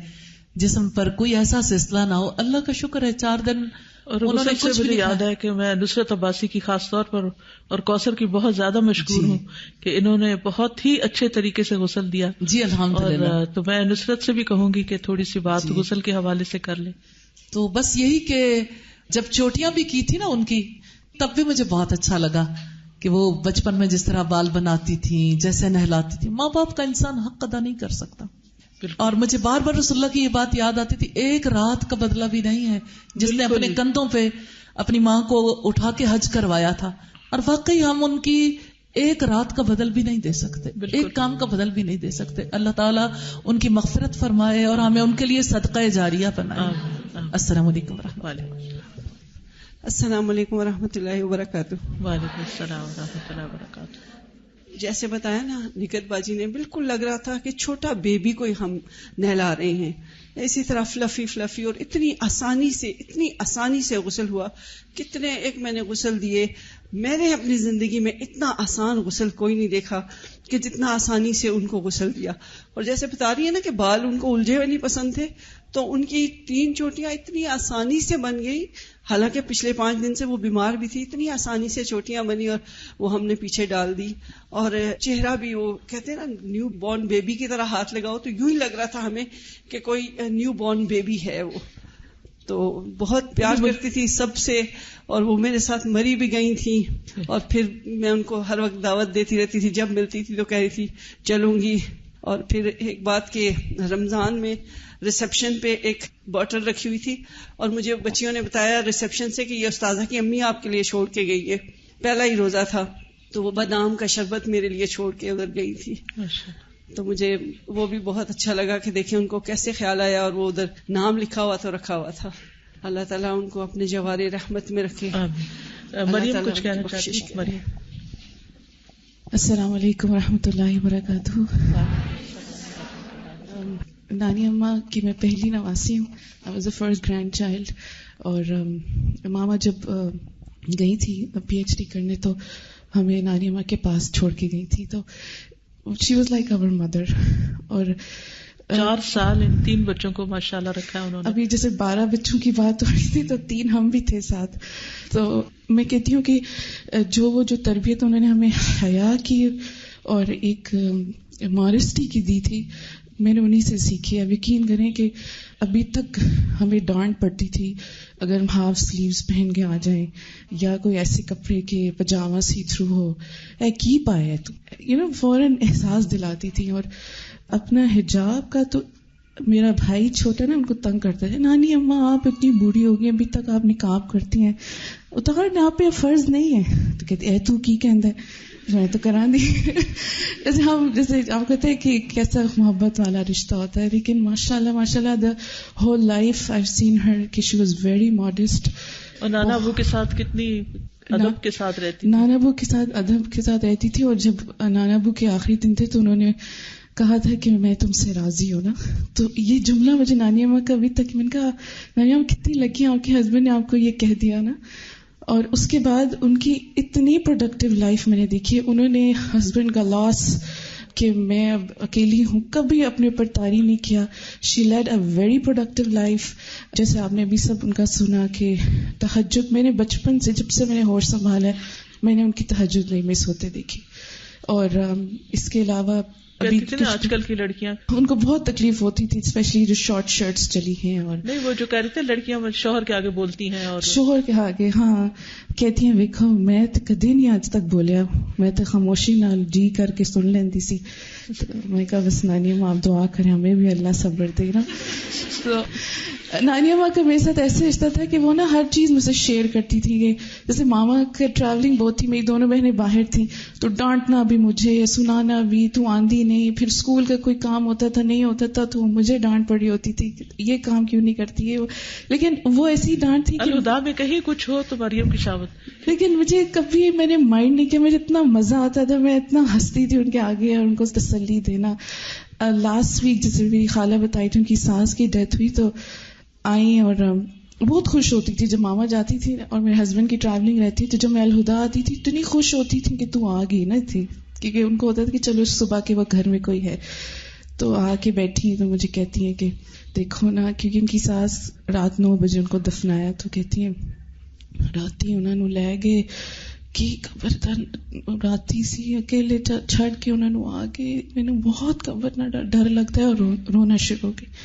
جسم پر, کوئی ایسا سلسلہ نہ ہو. اللہ کا شکر ہے 4 دن. اور غسل سے مجھے یاد ہے کہ میں نصرت عباسی کی خاص طور پر اور کوثر کی بہت زیادہ مشکور ہوں کہ انہوں نے بہت ہی اچھے طریقے سے غسل دیا. جی الحمدللہ. اور تو میں نصرت سے بھی کہوں گی کہ تھوڑی سی بات غسل کے حوالے سے کر لیں. تو بس یہی کہ جب چوٹیاں بھی کی تھی نا ان کی, تب بھی مجھے بہت اچھا لگا کہ وہ بچپن میں جس طرح بال بناتی تھی, جیسے نہلاتی تھی. ماں باپ کا انسان حق ادا نہیں کر سکتا. اور مجھے بار بار رسول اللہ کی یہ بات یاد آتی تھی, ایک رات کا بدلہ بھی نہیں ہے جس نے اپنے کندھوں پہ اپنی ماں کو اٹھا کے حج کروایا تھا. اور واقعی ہم ان کی ایک رات کا بدل بھی نہیں دے سکتے, ایک کام کا بدل بھی نہیں دے سکتے. اللہ تعالیٰ ان کی مغفرت فرمائے اور ہمیں ان کے لیے صدقہ جاریہ بنائے. السلام علیکم ورحمۃ اللہ. السلام علیکم ورحمۃ اللہ وبرکاتہ. وعلیکم السلام ورحمۃ اللہ وبرکاتہ. جیسے بتایا نا نکت باجی نے, بالکل لگ رہا تھا کہ چھوٹا بیبی کو ہم نہلا رہے ہیں. اسی طرح فلفی اور اتنی آسانی سے غسل ہوا. کتنے ایک میں نے غسل دیے, میں نے اپنی زندگی میں اتنا آسان غسل کوئی نہیں دیکھا کہ جتنا آسانی سے ان کو غسل دیا. اور جیسے بتا رہی ہے نا کہ بال ان کو الجھے ہوئے نہیں پسند تھے, تو ان کی 3 چوٹیاں اتنی آسانی سے بن گئی. حالانکہ پچھلے 5 دن سے وہ بیمار بھی تھی, اتنی آسانی سے چوٹیاں بنی اور وہ ہم نے پیچھے ڈال دی. اور چہرہ بھی وہ کہتے ہیں نا نیو بورن بیبی کی طرح ہاتھ لگاؤ تو یوں ہی لگ رہا تھا ہمیں کہ کوئی نیو بورن بیبی ہے. وہ تو بہت پیار کرتی تھی سب سے, اور وہ میرے ساتھ مری بھی گئی تھی. اور پھر میں ان کو ہر وقت دعوت دیتی رہتی تھی, جب ملتی تھی تو کہہ رہی تھی چلوں گی. اور پھر ایک بات کہ رمضان میں ریسپشن پہ ایک بوٹل رکھی ہوئی تھی, اور مجھے بچیوں نے بتایا ریسپشن سے کہ یہ استاذہ کی امی آپ کے لیے چھوڑ کے گئی ہے. پہلا ہی روزہ تھا تو وہ بادام کا شربت میرے لیے چھوڑ کے ادھر گئی تھی. تو مجھے وہ بھی بہت اچھا لگا کہ دیکھیں ان کو کیسے خیال آیا, اور وہ ادھر نام لکھا ہوا تو رکھا ہوا تھا. اللہ تعالیٰ ان کو اپنے جوار رحمت میں رکھے. مریم کچھ کہنا چاہتی ہے. مریم. السلام علیکم ورحمۃ اللہ وبرکاتہ. نانی اماں کی میں پہلی نواسی ہوں. I was a first grand child. اور ماما جب گئی تھی پی ایچ ڈی کرنے تو ہمیں نانی اماں کے پاس چھوڑ کے گئی تھی. تو she was like our mother. اور 4 سال ان 3 بچوں کو ماشاءاللہ رکھا ہے انہوں نے. ابھی جیسے 12 بچوں کی بات ہو رہی تھی تو 3 ہم بھی تھے ساتھ. تو میں کہتی ہوں کہ وہ جو تربیت انہوں نے ہمیں حیا کی اور ایک ماڈسٹی کی دی تھی, میں نے انہی سے سیکھی. اب یقین کریں کہ ابھی تک ہمیں ڈانٹ پڑتی تھی اگر ہم ہاف سلیوز پہن کے آ جائیں یا کوئی ایسے کپڑے کے پجامہ سی تھرو ہو, کی پایا تو فوراً احساس دلاتی تھی. اور اپنا حجاب کا تو میرا بھائی چھوٹا نا ان کو تنگ کرتا ہے, نانی اماں آپ اتنی بوڑھی ہو گئی ابھی تک آپ نقاب کرتی ہیں, اتارنا آپ پہ فرض نہیں ہے. تو کہتے تو کی کہندا ہے, میں تو کرا دی. جیسے آپ کہتے ہیں کہ کیسا محبت والا رشتہ ہوتا ہے. لیکن ماشاء اللہ دا ہول لائف آئی سین ہر کہ شی واز ویری ماڈسٹ. اور نانا ابو کے ساتھ کتنی ادب کے ساتھ رہتی تھی؟ نانا ابو کے ساتھ ادب کے ساتھ رہتی تھی. اور جب نانا ابو کے آخری دن تھے تو انہوں نے کہا تھا کہ میں تم سے راضی ہوں نا. تو یہ جملہ مجھے نانی اماں کا ابھی تک، میں نے کہا نانی اماں کتنی لکی ہیں، آپ کے ہسبینڈ نے آپ کو یہ کہہ دیا نا. اور اس کے بعد ان کی اتنی پروڈکٹیو لائف میں نے دیکھی. انہوں نے ہسبینڈ کا لاس کہ میں اب اکیلی ہوں کبھی اپنے اوپر طاری نہیں کیا. She led a very productive life. جیسے آپ نے ابھی سب ان کا سنا کہ تہجد، میں نے بچپن سے جب سے میں نے ہوش سنبھالا ہے میں نے ان کی تہجد نہیں مس ہوتے دیکھی. اور اس کے علاوہ ابھی آج کل کی لڑکیاں ان کو بہت تکلیف ہوتی تھی، اسپیشلی جو شارٹ شرٹس چلی ہیں. اور نہیں، وہ جو کہہ رہے تھے لڑکیاں شوہر کے آگے بولتی ہیں، اور شوہر کے آگے ہاں کہتی ہیں ویکھو میں تو کدی نہیں آج تک بولیا، میں تو خاموشی نال جی کر کے سن لیندی سی. میں کہا بس نانی اماں آپ دعا کریں ہمیں بھی اللہ صبر دے نا. تو نانی اماں کا میرے ساتھ ایسے رشتہ تھا کہ وہ نا ہر چیز مجھ سے شیئر کرتی تھی. کہ جیسے ماما کا ٹریولنگ بہت تھی، میری دونوں بہنیں باہر تھیں تو ڈانٹنا بھی مجھے، سنانا بھی، تو آندھی نہیں. پھر اسکول کا کوئی کام ہوتا تھا نہیں ہوتا تھا تو مجھے ڈانٹ پڑی ہوتی تھی یہ کام کیوں نہیں کرتی ہے. لیکن وہ ایسی ڈانٹ تھی کہ الہدا میں کہیں کچھ ہو تو مریم کی شاوت. لیکن مجھے کبھی میں نے مائنڈ نہیں کیا، مجھے اتنا مزہ آتا تھا، میں اتنا ہنستی تھی ان کے آگے اور ان کو تسلی دینا. لاسٹ ویک جیسے میری خالہ بتائی تھی ان کی ساس کی ڈیتھ ہوئی تو آئی اور بہت خوش ہوتی تھی جب ماما جاتی تھی اور میرے ہسبینڈ کی ٹریولنگ رہتی. تو جب میں الہدا آتی تھی اتنی خوش ہوتی تھی کہ تو آ گئی نا تھی، کیونکہ ان کو ہوتا تھا کہ چلو صبح کے وقت گھر میں کوئی ہے. تو آ کے بیٹھی تو مجھے کہتی ہیں کہ دیکھو نا، کیونکہ ان کی ساس رات 9 بجے ان کو دفنایا تو کہتی ہیں راتی انہوں نے لے گئے کہ قبر راتی سی اکیلے چھڑ کے انہوں نے آ گئے. میں نے بہت قبر نہ ڈر لگتا ہے اور رونا شروع ہو گئی.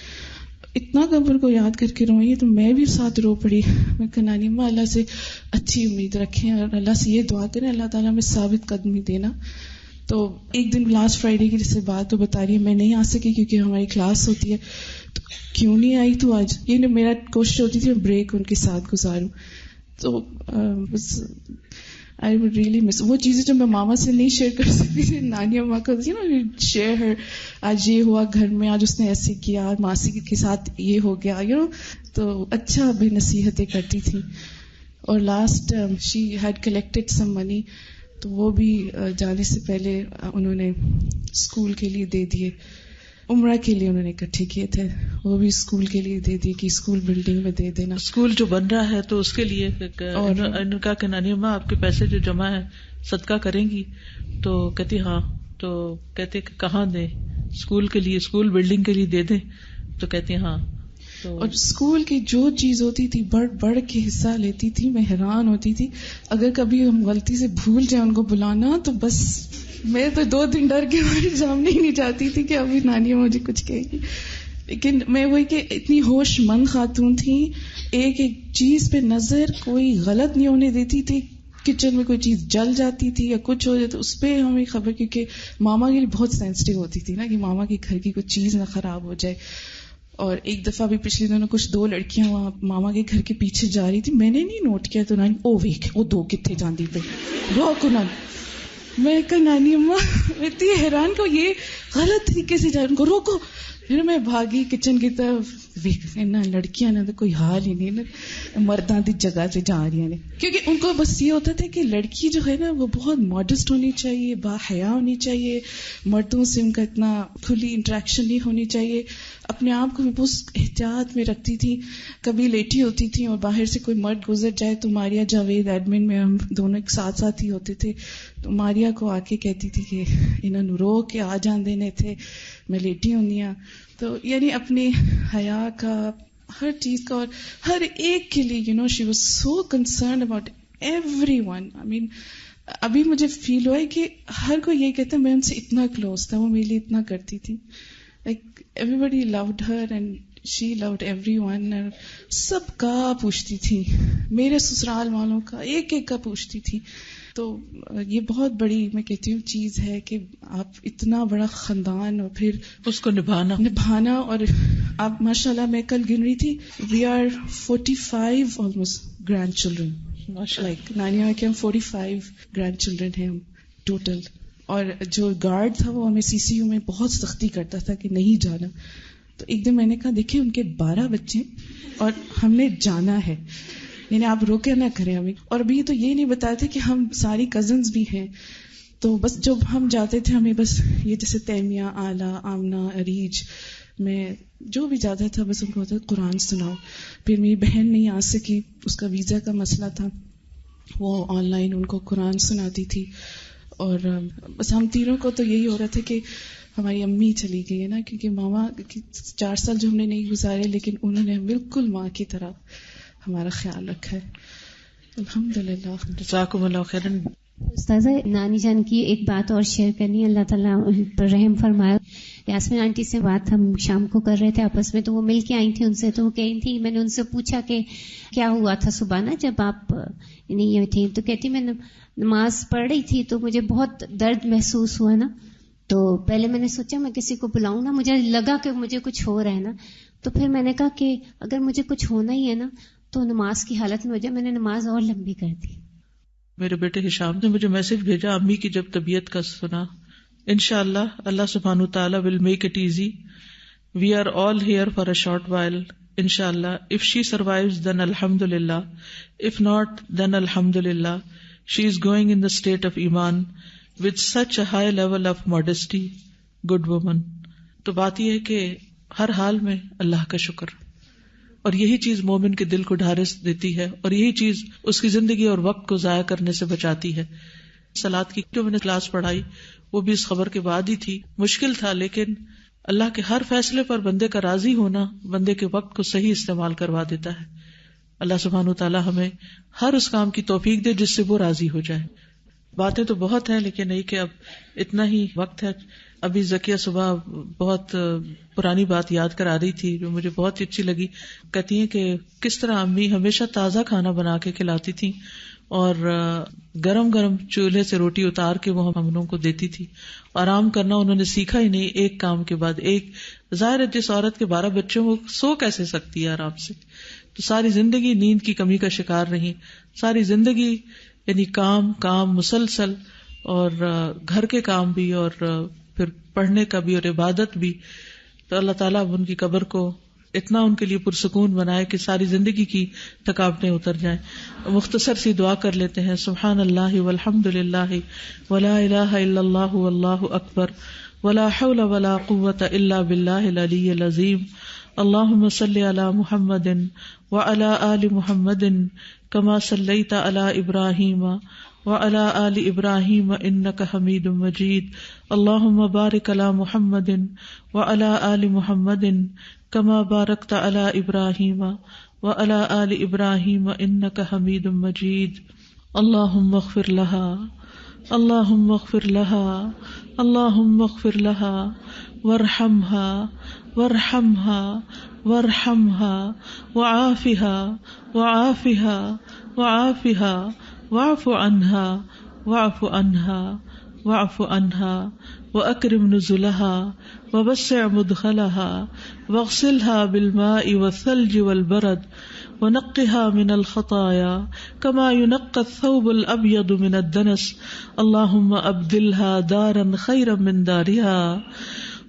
اتنا قبر کو یاد کر کے روئی تو میں بھی ساتھ رو پڑی. میں کہ نانی اماں اللہ سے اچھی امید رکھیں اور اللہ سے یہ دعا کریں اللہ تعالیٰ میں ثابت قدمی دینا. تو ایک دن لاسٹ فرائیڈے کی جیسے بات تو بتا رہی ہے میں نہیں آ سکی کیونکہ ہماری کلاس ہوتی ہے. تو کیوں نہیں آئی تو آج یہ میرا کوشش ہوتی تھی بریک ان کے ساتھ گزاروں. تو بس I would really miss وہ چیزیں جو میں ماما سے نہیں شیئر کر سکتی تھی نانی اماں کو شیئر ہر. آج یہ ہوا گھر میں، آج اس نے ایسے کیا، ماسی کے ساتھ یہ ہو گیا تو اچھا بھی نصیحتیں کرتی تھی. اور لاسٹ شی ہیڈ کلیکٹڈ سم منی تو وہ بھی جانے سے پہلے انہوں نے اسکول کے لیے دے دیے. عمرہ کے لیے انہوں نے اکٹھے کیے تھے، وہ بھی اسکول کے لیے دے دیے کہ اسکول بلڈنگ میں دے دینا. اسکول جو بن رہا ہے تو اس کے لیے اور ان کا کہ نانی اماں آپ کے پیسے جو جمع ہے صدقہ کریں گی؟ تو کہتی ہاں. تو کہتے کہ کہاں دیں؟ اسکول کے لیے، اسکول بلڈنگ کے لیے دے دیں؟ تو کہتے ہاں. اور اسکول کی جو چیز ہوتی تھی بڑھ کے حصہ لیتی تھی. میں حیران ہوتی تھی اگر کبھی ہم غلطی سے بھول جائیں ان کو بلانا تو بس میں تو 2 دن ڈر کے سامنے ہی نہیں جاتی تھی کہ ابھی نانی مجھے کچھ کہے گی. لیکن میں وہی کہ اتنی ہوش مند خاتون تھی، ایک ایک چیز پہ نظر کوئی غلط نہیں ہونے دیتی تھی. کچن میں کوئی چیز جل جاتی تھی یا کچھ ہو جائے تو اس پہ ہمیں خبر، کیونکہ ماما کے لیے بہت سینسٹیو ہوتی تھی نا کہ ماما کے گھر کی کوئی چیز نہ خراب ہو جائے. اور ایک دفعہ بھی پچھلے دنوں کچھ 2 لڑکیاں وہاں ماما کے گھر کے پیچھے جا رہی تھی، میں نے نہیں نوٹ کیا تو نانی او ویک وہ 2 کتنے جاندی پہ روکو نا. میں کہا نانی اماں میں اتنی حیران کہ یہ غلط طریقے سے جا، ان کو روکو. پھر میں بھاگی کچن کی طرف، لڑکیاں نے تو کوئی حال ہی نہیں، مرداں دی جگہ سے جا رہی ہیں. کیونکہ ان کو بس یہ ہوتا تھا کہ لڑکی جو ہے نا وہ بہت ماڈسٹ ہونی چاہیے، با حیا ہونی چاہیے، مردوں سے ان کا اتنا کھلی انٹریکشن نہیں ہونی چاہیے. اپنے آپ کو بھی بہت احتیاط میں رکھتی تھی. کبھی لیٹی ہوتی تھی اور باہر سے کوئی مرد گزر جائے تو ماریا جاوید ایڈمن میں ہم دونوں ایک ساتھ ہی ہوتے تھے، تو ماریا کو آ کے کہتی تھی کہ انہوں رو کے آ جان دینے تھے، میں لیٹی ہونی ہوں. تو یعنی اپنی حیا کا، ہر چیز کا، اور ہر ایک کے لیے she was so concerned about everyone. I mean ابھی مجھے فیل ہوا ہے کہ ہر کوئی یہی کہتا ہے میں ان سے اتنا کلوز تھا، وہ میرے لیے اتنا کرتی تھی. Like everybody loved her and she loved everyone. سب کا پوچھتی تھی، میرے سسرال والوں کا ایک ایک کا پوچھتی تھی. تو یہ بہت بڑی میں کہتی ہوں چیز ہے کہ آپ اتنا بڑا خاندان اور پھر اس کو نبھانا. اور آپ ماشاءاللہ میں کل گن رہی تھی we are 45 almost grandchildren. Like نانیہ کے ہم 45 گرینڈ چلڈرن ہیں ہم ٹوٹل. اور جو گارڈ تھا وہ ہمیں CCU میں بہت سختی کرتا تھا کہ نہیں جانا. تو ایک دن میں نے کہا دیکھیں ان کے 12 بچے اور ہم نے جانا ہے. یعنی آپ روکے نہ کریں ہمیں. اور ابھی تو یہ نہیں بتایا تھا کہ ہم ساری کزنز بھی ہیں، تو بس جب ہم جاتے تھے ہمیں بس یہ جیسے تیمیہ، آلہ، آمنہ، عریج میں جو بھی جاتا تھا بس ان کو ہوتا قرآن سناؤ. پھر میری بہن نہیں آ سکی، اس کا ویزا کا مسئلہ تھا، وہ آن لائن ان کو قرآن سناتی تھی. اور بس ہم تینوں کو تو یہی ہو رہا تھا کہ ہماری امی چلی گئی ہے نا، کیونکہ ماما 4 سال جو ہم نے نہیں گزارے لیکن انہوں نے بالکل ماں کی طرح ہمارا خیال رکھا ہے. الحمدللہ. جزاکم اللہ خیرا. استاذہ، نانی جان کی ایک بات اور شیئر کرنی ہے، اللہ تعالیٰ ان پر رحم فرمایا. یاسمین آنٹی سے بات ہم شام کو کر رہے تھے آپس میں، تو وہ مل کے آئی تھی ان سے، تو وہ کہی تھی، میں نے ان سے پوچھا کہ کیا ہوا تھا صبح نا جب آپ نہیں تھیں، تو کہتی میں نماز پڑھ رہی تھی تو مجھے بہت درد محسوس ہوا نا، تو پہلے میں نے سوچا میں کسی کو بلاؤں نا، مجھے لگا کہ مجھے کچھ ہو رہا ہے نا، تو پھر میں نے کہا کہ اگر مجھے کچھ ہونا ہی ہے نا تو نماز کی حالت میں ہو جائے. میں نے نماز اور لمبی کر دی. میرے بیٹے ہشام نے مجھے میسج بھیجا امی کی جب طبیعت کا سنا. انشاءاللہ اللہ سبحانہ وتعالی will make it easy. We are all here for a short while. Inshallah, if she survives then alhamdulillah. If not then alhamdulillah. She is going in the state of iman with such a high level of modesty. Good woman. تو بات یہ ہے کہ ہر حال میں اللہ کا شکر، اور یہی چیز مومن کے دل کو ڈھارس دیتی ہے، اور یہی چیز اس کی زندگی اور وقت کو ضائع کرنے سے بچاتی ہے. صلاۃ کی جو میں نے کلاس پڑھائی وہ بھی اس خبر کے بعد ہی تھی. مشکل تھا، لیکن اللہ کے ہر فیصلے پر بندے کا راضی ہونا بندے کے وقت کو صحیح استعمال کروا دیتا ہے. اللہ سبحانہ وتعالی ہمیں ہر اس کام کی توفیق دے جس سے وہ راضی ہو جائے. باتیں تو بہت ہیں لیکن نہیں کہ اب اتنا ہی وقت ہے. ابھی زکیہ صبح بہت پرانی بات یاد کرا رہی تھی جو مجھے بہت اچھی لگی. کہتی ہیں کہ کس طرح امی ہمیشہ تازہ کھانا بنا کے کھلاتی تھی اور گرم گرم چولہے سے روٹی اتار کے وہ ہم لوگوں کو دیتی تھی. آرام کرنا انہوں نے سیکھا ہی نہیں، ایک کام کے بعد ایک. ظاہر ہے جس عورت کے 12 بچوں کو سو کیسے سکتی ہے آرام سے، تو ساری زندگی نیند کی کمی کا شکار رہی. ساری زندگی یعنی کام مسلسل، اور گھر کے کام بھی اور پھر پڑھنے کا بھی اور عبادت بھی. تو اللہ تعالیٰ اب ان کی قبر کو اتنا ان کے لیے پرسکون بنائے کہ ساری زندگی کی تھکاوٹیں اتر جائیں. مختصر سی دعا کر لیتے ہیں. سبحان اللہ والحمد للہ ولا الہ الا اللہ واللہ اکبر ولا حول ولا قوة الا باللہ العلی العظیم. اللہم صلی علی محمد وعلی آل محمد کما صلیت علی ابراہیم وعلی آل ابراہیم انک حمید مجید. اللہم بارک علی محمد وعلی آل محمد کما بارکت علی ابراہیم وعلی آل ابراہیم انک حمید مجید. اللہم اغفر لها اللہم اغفر لها اللہم اغفر لها وارحمها وارحمها وارحمها وعافها وعافها وعافها واعف عنها واعف عنها واعف عنها واکرم نزلها ووسع مدخلها واغسلها بالماء والثلج والبرد ونقها من الخطايا كما ينقى الثوب الأبيض من الدنس. اللهم أبدلها دارا خيرا من دارها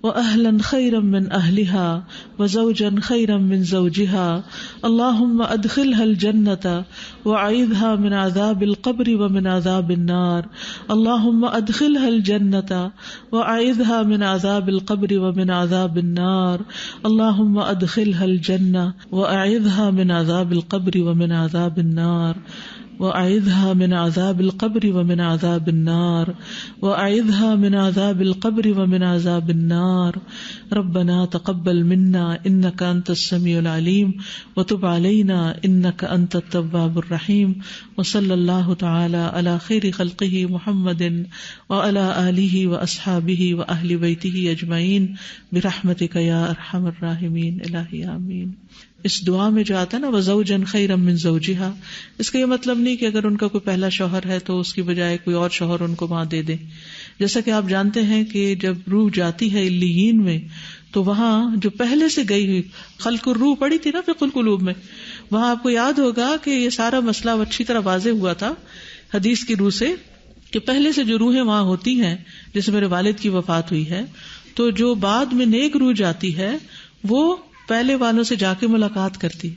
وأهلا خيرا من أهلها وزوجا خيرا من زوجها. اللهم أدخلها الجنة وأعيذها من عذاب القبر ومن عذاب النار. اللهم أدخلها الجنة وأعيذها من عذاب القبر ومن عذاب النار. اللهم أدخلها الجنة وأعيذها من عذاب القبر ومن عذاب النار. وأعذها من عذاب القبر ومن عذاب النار. وأعذها من عذاب القبر ومن عذاب النار. ربنا تقبل منا إنك أنت السميع العليم وتب علينا إنك أنت التواب الرحيم. وصلى الله تعالى على خير خلقه محمد وعلى آله وأصحابه وأهل بيته أجمعين برحمتك يا أرحم الراحمين. الہی آمین. اس دعا میں جو آتا ہے نا وزوجا خیرا من زوجها، اس کا یہ مطلب نہیں کہ اگر ان کا کوئی پہلا شوہر ہے تو اس کی بجائے کوئی اور شوہر ان کو وہاں دے دیں. جیسا کہ آپ جانتے ہیں کہ جب روح جاتی ہے علیین میں تو وہاں جو پہلے سے گئی ہوئی خلق الروح پڑی تھی نا فقہ القلوب میں، وہاں آپ کو یاد ہوگا کہ یہ سارا مسئلہ اچھی طرح واضح ہوا تھا حدیث کی روح سے کہ پہلے سے جو روحیں وہاں ہوتی ہیں، جیسے میرے والد کی وفات ہوئی ہے تو جو بعد میں نیک روح جاتی ہے وہ پہلے والوں سے جا کے ملاقات کرتی ہے،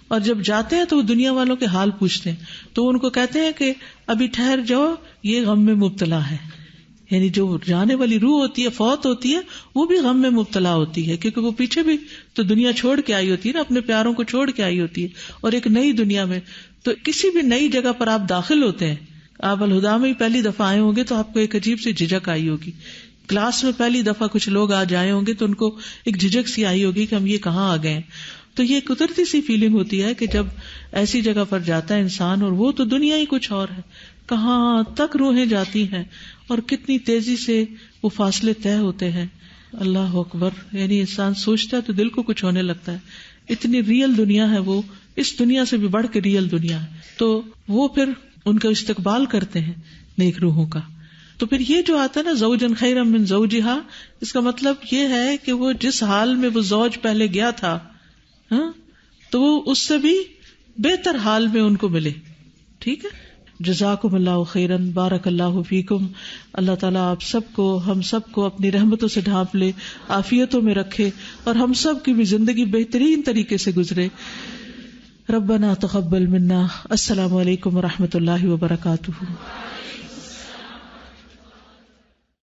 اور جب جاتے ہیں تو وہ دنیا والوں کے حال پوچھتے ہیں، تو ان کو کہتے ہیں کہ ابھی ٹھہر جاؤ، یہ غم میں مبتلا ہے. یعنی جو جانے والی روح ہوتی ہے، فوت ہوتی ہے، وہ بھی غم میں مبتلا ہوتی ہے، کیونکہ وہ پیچھے بھی تو دنیا چھوڑ کے آئی ہوتی ہے نا، اپنے پیاروں کو چھوڑ کے آئی ہوتی ہے، اور ایک نئی دنیا میں. تو کسی بھی نئی جگہ پر آپ داخل ہوتے ہیں، آپ الہدا میں ہی پہلی دفعہ آئے ہوں گے تو آپ کو ایک عجیب سی جھجک آئی ہوگی. کلاس میں پہلی دفعہ کچھ لوگ آج آئے ہوں گے تو ان کو ایک جھجک سی آئی ہوگی کہ ہم یہ کہاں آ گئے ہیں. تو یہ قدرتی سی فیلنگ ہوتی ہے کہ جب ایسی جگہ پر جاتا ہے انسان، اور وہ تو دنیا ہی کچھ اور ہے، کہاں تک روحیں جاتی ہیں اور کتنی تیزی سے وہ فاصلے طے ہوتے ہیں. اللہ اکبر. یعنی انسان سوچتا ہے تو دل کو کچھ ہونے لگتا ہے. اتنی ریئل دنیا ہے وہ، اس دنیا سے بھی بڑھ کے ریئل دنیا ہے. تو وہ پھر ان کا استقبال کرتے ہیں نیک روحوں کا. تو پھر یہ جو آتا ہے نا زوجن خیرا من زوجہا، اس کا مطلب یہ ہے کہ وہ جس حال میں وہ زوج پہلے گیا تھا، تو وہ اس سے بھی بہتر حال میں ان کو ملے. ٹھیک ہے. جزاکم اللہ خیرن، بارک اللہ فیکم. اللہ تعالیٰ آپ سب کو، ہم سب کو اپنی رحمتوں سے ڈھانپ لے، عافیتوں میں رکھے، اور ہم سب کی بھی زندگی بہترین طریقے سے گزرے. ربنا تقبل منا. السلام علیکم ورحمۃ اللہ وبرکاتہ.